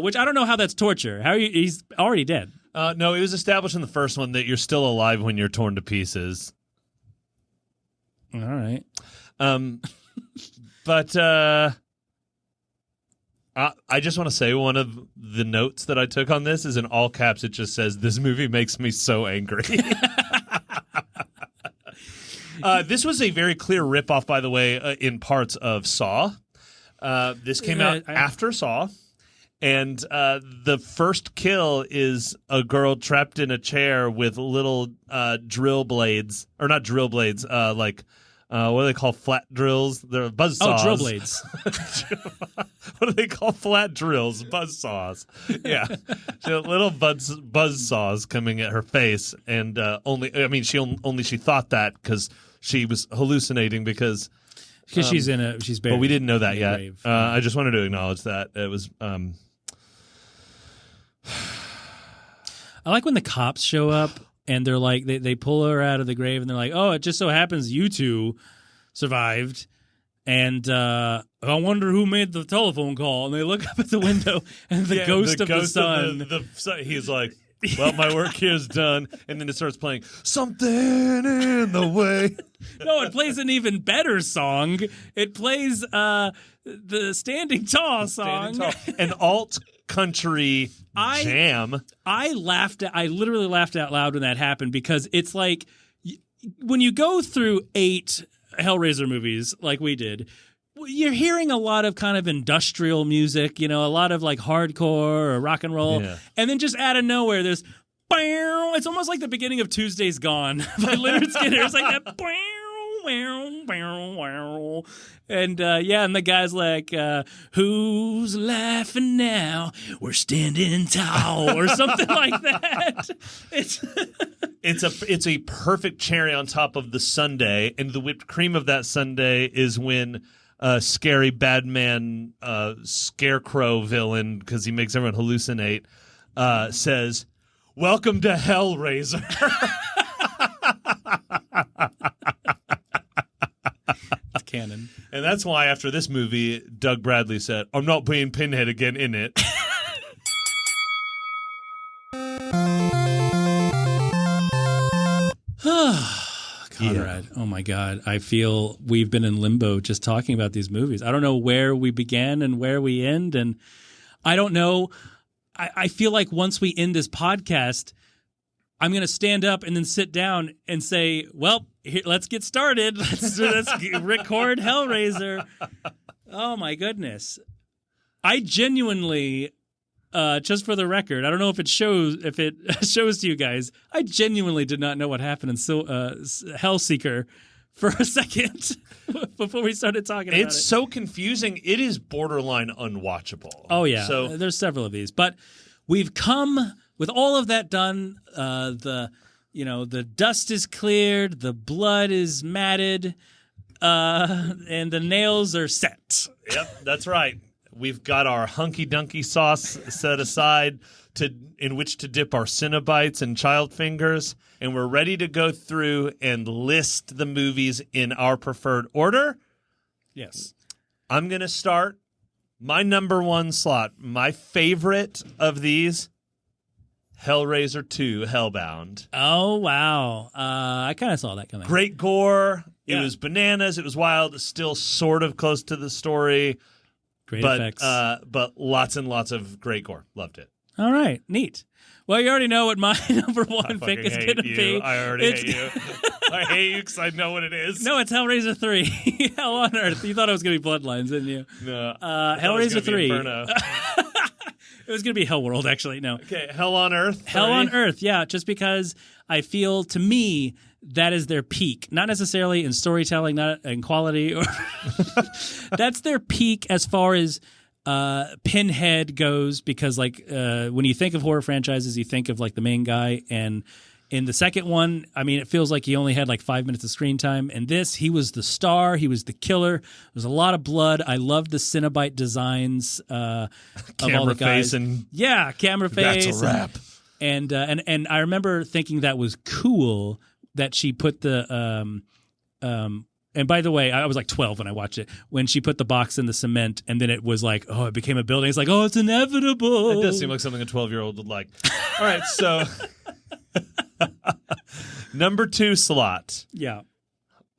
which I don't know how that's torture. He's already dead. No, it was established in the first one that you're still alive when you're torn to pieces. All right. But I just want to say one of the notes that I took on this is in all caps. It just says, "This movie makes me so angry." This was a very clear ripoff, by the way, in parts of Saw. This came out after Saw. And the first kill is a girl trapped in a chair with little drill blades. Or not drill blades, what do they call flat drills? They're buzz saws. Oh, drill blades. What do they call flat drills? Buzz saws. Yeah. She had little buzz saws coming at her face. And she thought that because she was hallucinating because she's buried. But we didn't know that yet. I just wanted to acknowledge that. It was I like when the cops show up and they're like, they pull her out of the grave and they're like, oh, it just so happens you two survived. And I wonder who made the telephone call. And they look up at the window and the ghost of the sun. He's like, well, my work here is done. And then it starts playing something in the way. No, it plays an even better song. It plays the Standing Tall song. An alt country jam. I literally laughed out loud when that happened because it's like when you go through 8 Hellraiser movies like we did, you're hearing a lot of kind of industrial music, a lot of like hardcore or rock and roll. Yeah. And then just out of nowhere, there's it's almost like the beginning of Tuesday's Gone by Leonard Skinner. It's like that And and the guy's like, who's laughing now? We're standing tall, or something like that. It's a perfect cherry on top of the sundae, and the whipped cream of that sundae is when scary bad man scarecrow villain, because he makes everyone hallucinate, says, "Welcome to Hellraiser." It's canon. And that's why after this movie, Doug Bradley said, "I'm not being Pinhead again in it." Conrad, oh my God. I feel we've been in limbo just talking about these movies. I don't know where we began and where we end. And I don't know. I feel like once we end this podcast, I'm going to stand up and then sit down and say, well, here, let's get started. Let's record Hellraiser. Oh, my goodness. I genuinely, just for the record, I don't know if it shows to you guys, I genuinely did not know what happened in Hellseeker for a second before we started talking about it. It's so confusing. It is borderline unwatchable. Oh, yeah. So there's several of these. But we've come, with all of that done, the dust is cleared, the blood is matted, and the nails are set. Yep, that's right. We've got our hunky-dunky sauce set aside in which to dip our Cinna-Bites and child fingers, and we're ready to go through and list the movies in our preferred order. Yes. I'm going to start my number one slot. My favorite of these, Hellraiser 2, Hellbound. Oh, wow. I kind of saw that coming. Great gore. Yeah. It was bananas. It was wild. It's still sort of close to the story. Great effects. But lots and lots of great gore. Loved it. All right. Neat. Well, you already know what my number one pick is going to be. I already hate you. I hate you because I know what it is. No, it's Hellraiser 3. Hell on Earth. You thought it was going to be Bloodlines, didn't you? No. Hellraiser 3. It was going to be Hellworld, actually. No. Okay, Hell on Earth. 3. Hell on Earth, yeah. Just because I feel, to me, that is their peak. Not necessarily in storytelling, not in quality. Or that's their peak as far as Pinhead goes, because when you think of horror franchises, you think of like the main guy, and in the second one, I mean, it feels like he only had like 5 minutes of screen time. And this, he was the star, he was the killer. There was a lot of blood. I loved the Cenobite designs of all the guys. Camera face. That's a wrap. And I remember thinking that was cool that she put the and by the way, I was like 12 when I watched it. When she put the box in the cement, and then it was like, oh, it became a building. It's like, oh, it's inevitable. It does seem like something a 12-year-old would like. All right, so number 2 slot. Yeah.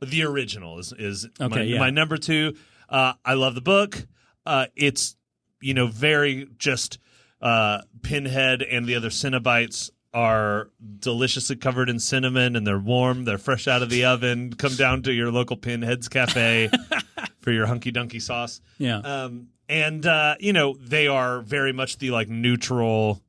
The original is okay, my number 2. I love the book. It's very just Pinhead and the other Cinna-Bites are deliciously covered in cinnamon, and they're warm. They're fresh out of the oven. Come down to your local Pinhead's Cafe for your hunky-dunky sauce. Yeah. They are very much the like neutral,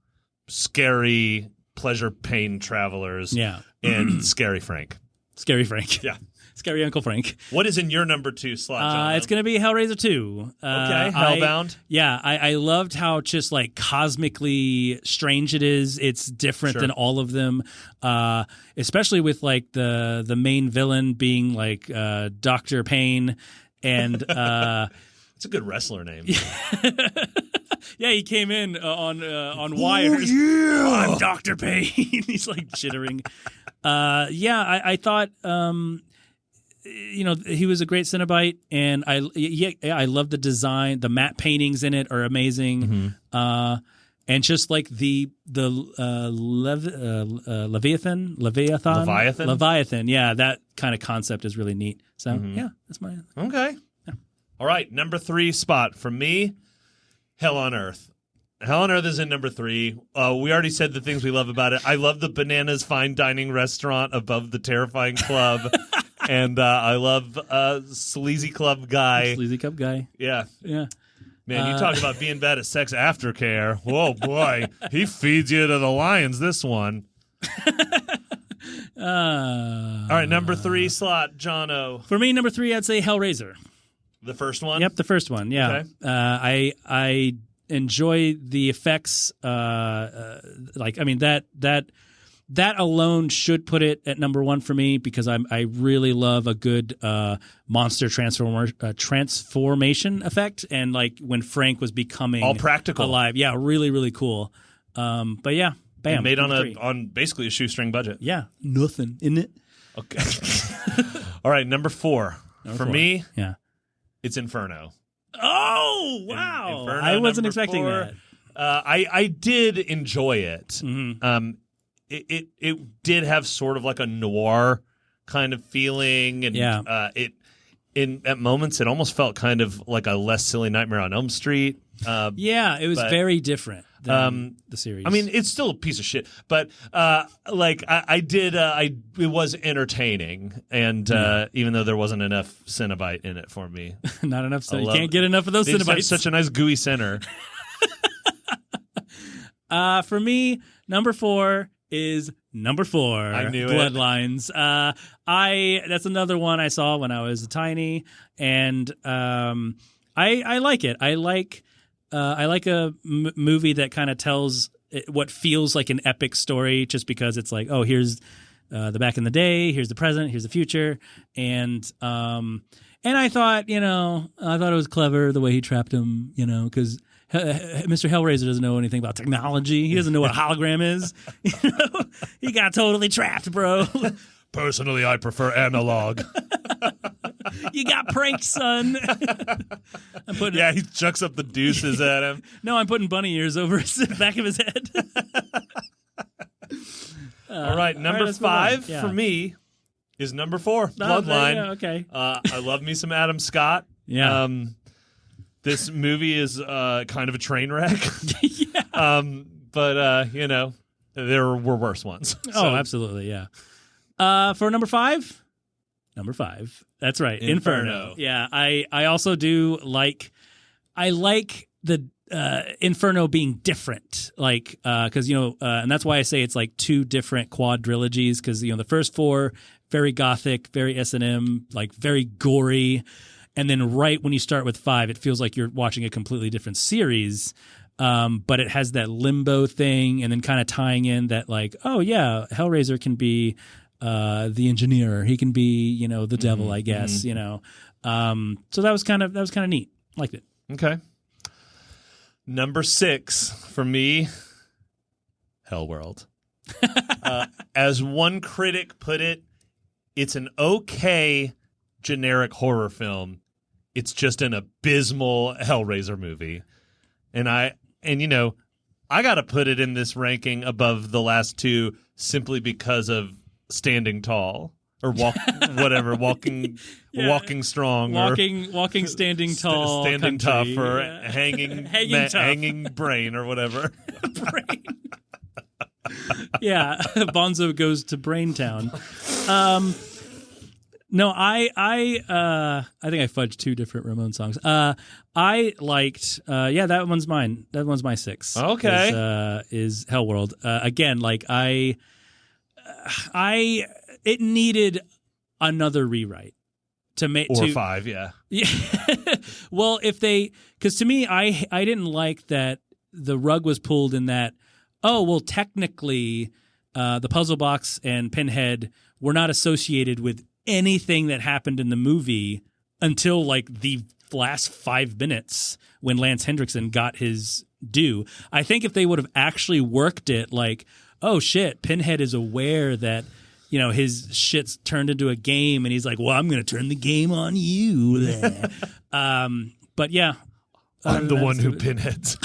scary, pleasure pain travelers. Yeah. And Scary Frank. Scary Frank. Yeah. Scary Uncle Frank. What is in your number 2 slot, Jono? It's going to be Hellraiser 2. Okay, Hellbound. I loved how just like cosmically strange it is. It's different than all of them, especially with like the main villain being like Dr. Payne. And it's a good wrestler name. Yeah, he came in on wires. Yeah. I'm Dr. Payne. He's like jittering. I thought he was a great Cenobite, and I love the design. The matte paintings in it are amazing, and just like the Leviathan. Yeah, that kind of concept is really neat. So that's my okay. Yeah. All right, number 3 spot for me. Hell on Earth. Hell on Earth is in number 3. We already said the things we love about it. I love the Bananas fine dining restaurant above the terrifying club. And I love Sleazy Club Guy. Sleazy Club Guy. Yeah. Yeah. Man, you talk about being bad at sex aftercare. Whoa, boy. He feeds you to the lions, this one. All right, number 3 slot, Jono. For me, number 3, I'd say Hellraiser. The first one? Yep, the first one. Yeah. Okay. I enjoy the effects. That alone should put it at number 1 for me because I really love a good monster transformation effect, and like when Frank was becoming all practical alive. Yeah, really, really cool. But yeah, bam, and made on basically a shoestring budget. Yeah, nothing in it. Okay. All right, number 4 for me. Yeah, it's Inferno. Oh wow! Inferno, I wasn't number expecting 4. that. I did enjoy it. Mm-hmm. It did have sort of like a noir kind of feeling, and at moments it almost felt kind of like a less silly Nightmare on Elm Street. It was very different than the series. I mean, it's still a piece of shit, but it was entertaining, and even though there wasn't enough Cenobite in it for me, not enough. You can't get enough of those Cenobites. Such a nice gooey center. For me, number 4 is number 4. I knew Bloodlines. That's another one I saw when I was tiny, and I like it. I like a movie that kind of tells what feels like an epic story, just because it's like, oh, here's the back in the day, here's the present, here's the future, and I thought, it was clever the way he trapped him, because Mr. Hellraiser doesn't know anything about technology. He doesn't know what a hologram is. He got totally trapped, bro. Personally, I prefer analog. You got pranked, son. He chucks up the deuces at him. No, I'm putting bunny ears over the back of his head. All right, number 5 for me is number 4, Bloodline. Okay. I love me some Adam Scott. Yeah. This movie is kind of a train wreck. Yeah. But there were worse ones. Oh, absolutely, yeah. For number 5? Number 5. That's right, Inferno. Yeah, I also do like the Inferno being different, like because and that's why I say it's like 2 different quadrilogies, because the first 4 very gothic, very S&M, like very gory. And then right when you start with 5, it feels like you're watching a completely different series. But it has that limbo thing, and then kind of tying in that, like, oh yeah, Hellraiser can be the engineer. He can be, the devil, I guess. So that was kind of neat. Liked it. Okay. Number 6 for me, Hellworld. As one critic put it, it's an okay generic horror film. It's just an abysmal Hellraiser movie. And I got to put it in this ranking above the last 2 simply because of standing tall or walking strong, walking standing tall, standing country. tough, or hanging brain or whatever. Brain. Yeah, Bonzo goes to Braintown. No, I think I fudged 2 different Ramon songs. I liked, that one's mine. That one's my 6. Okay, is Hellworld. Again, like it needed another rewrite to make 5. Yeah. Well, because to me, I didn't like that the rug was pulled in that. Oh well, technically, the puzzle box and Pinhead were not associated with anything that happened in the movie until like the last 5 minutes when Lance Hendrickson got his due. I think if they would have actually worked it like, oh shit, Pinhead is aware that his shit's turned into a game, and he's like, well, I'm going to turn the game on you. But yeah, I'm the one who pinheads.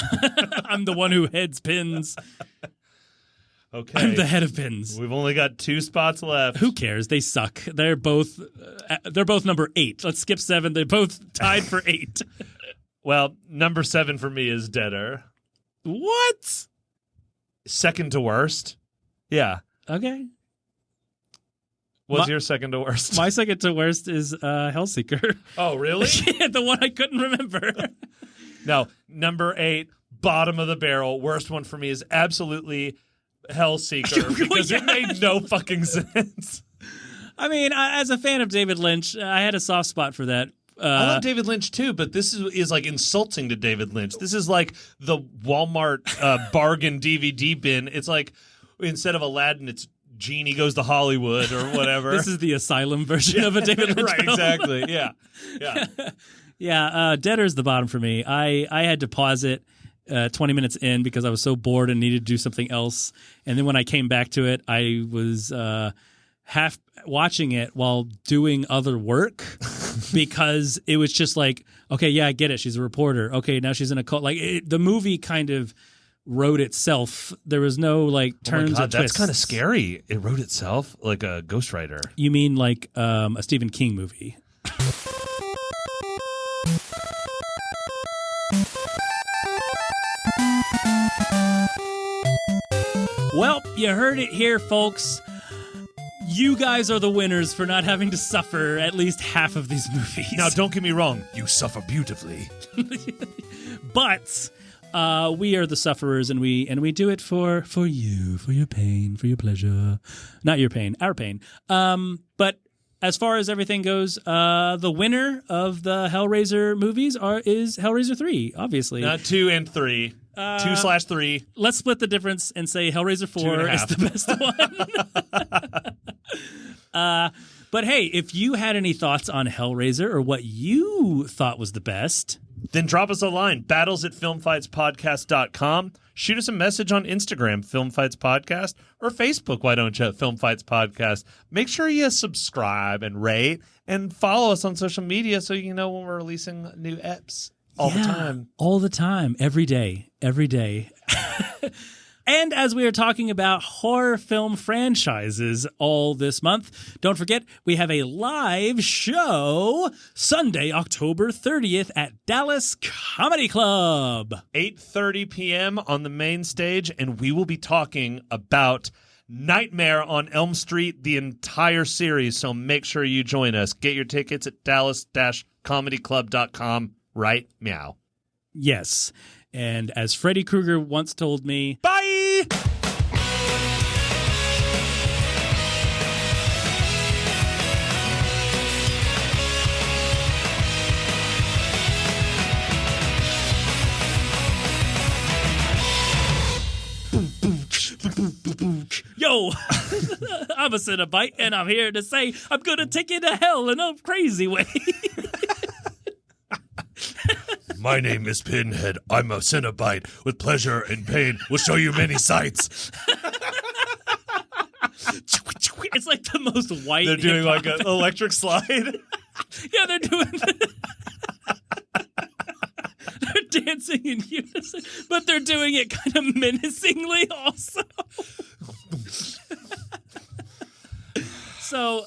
I'm the one who heads pins. Okay. I'm the head of pins. We've only got 2 spots left. Who cares? They suck. They're both number 8. Let's skip 7. They're both tied for 8. Well, number 7 for me is Deader. What? Second to worst. Yeah. Okay. What's your second to worst? My second to worst is Hellseeker. Oh, really? Yeah, the one I couldn't remember. No, number 8, bottom of the barrel. Worst one for me is absolutely Hellseeker because it made no fucking sense. I mean, as a fan of David Lynch, I had a soft spot for that. I love David Lynch too, but this is like insulting to David Lynch. This is like the Walmart bargain DVD bin. It's like instead of Aladdin, it's Genie Goes to Hollywood or whatever. This is the Asylum version of a David Lynch right, film. exactly. Yeah. Yeah, Deader's the bottom for me. I had to pause it 20 minutes in because I was so bored and needed to do something else. And then when I came back to it, I was half watching it while doing other work because it was just like, okay, yeah, I get it. She's a reporter. Okay, now she's in a cult. Like the movie kind of wrote itself. There was no like turns or twists. That's kind of scary. It wrote itself like a ghostwriter. You mean like a Stephen King movie? Well, you heard it here, folks. You guys are the winners for not having to suffer at least half of these movies. Now, don't get me wrong. You suffer beautifully. But we are the sufferers, and we do it for you, for your pain, for your pleasure. Not your pain, our pain. But as far as everything goes, the winner of the Hellraiser movies is Hellraiser 3, obviously. Not 2 and 3. 2/3. Let's split the difference and say Hellraiser 4 is the best one. But hey, if you had any thoughts on Hellraiser or what you thought was the best, then drop us a line, battles@filmfightspodcast.com. Shoot us a message on Instagram, Film Fights Podcast, or Facebook, why don't you, Film Fights Podcast. Make sure you subscribe and rate and follow us on social media so you know when we're releasing new eps. All the time, every day. And as we are talking about horror film franchises all this month, don't forget we have a live show Sunday, October 30th at Dallas Comedy Club. 8:30 p.m. on the main stage, and we will be talking about Nightmare on Elm Street, the entire series, so make sure you join us. Get your tickets at dallas-comedyclub.com. Right, meow. Yes. And as Freddy Krueger once told me, bye! Yo, I'm a Cenobite, and I'm here to say I'm going to take you to hell in a crazy way. My name is Pinhead. I'm a Cenobite. With pleasure and pain, we'll show you many sights. It's like the most white. They're doing like an electric slide. Yeah, they're doing. They're dancing in unison, but they're doing it kind of menacingly also. So,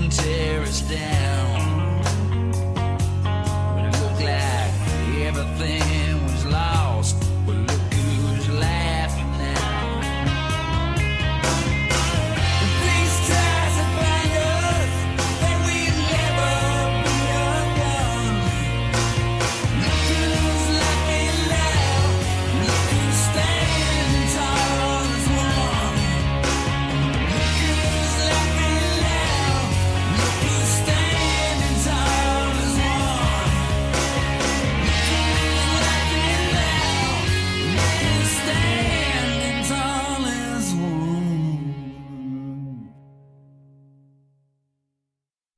tear us down when it looked like everything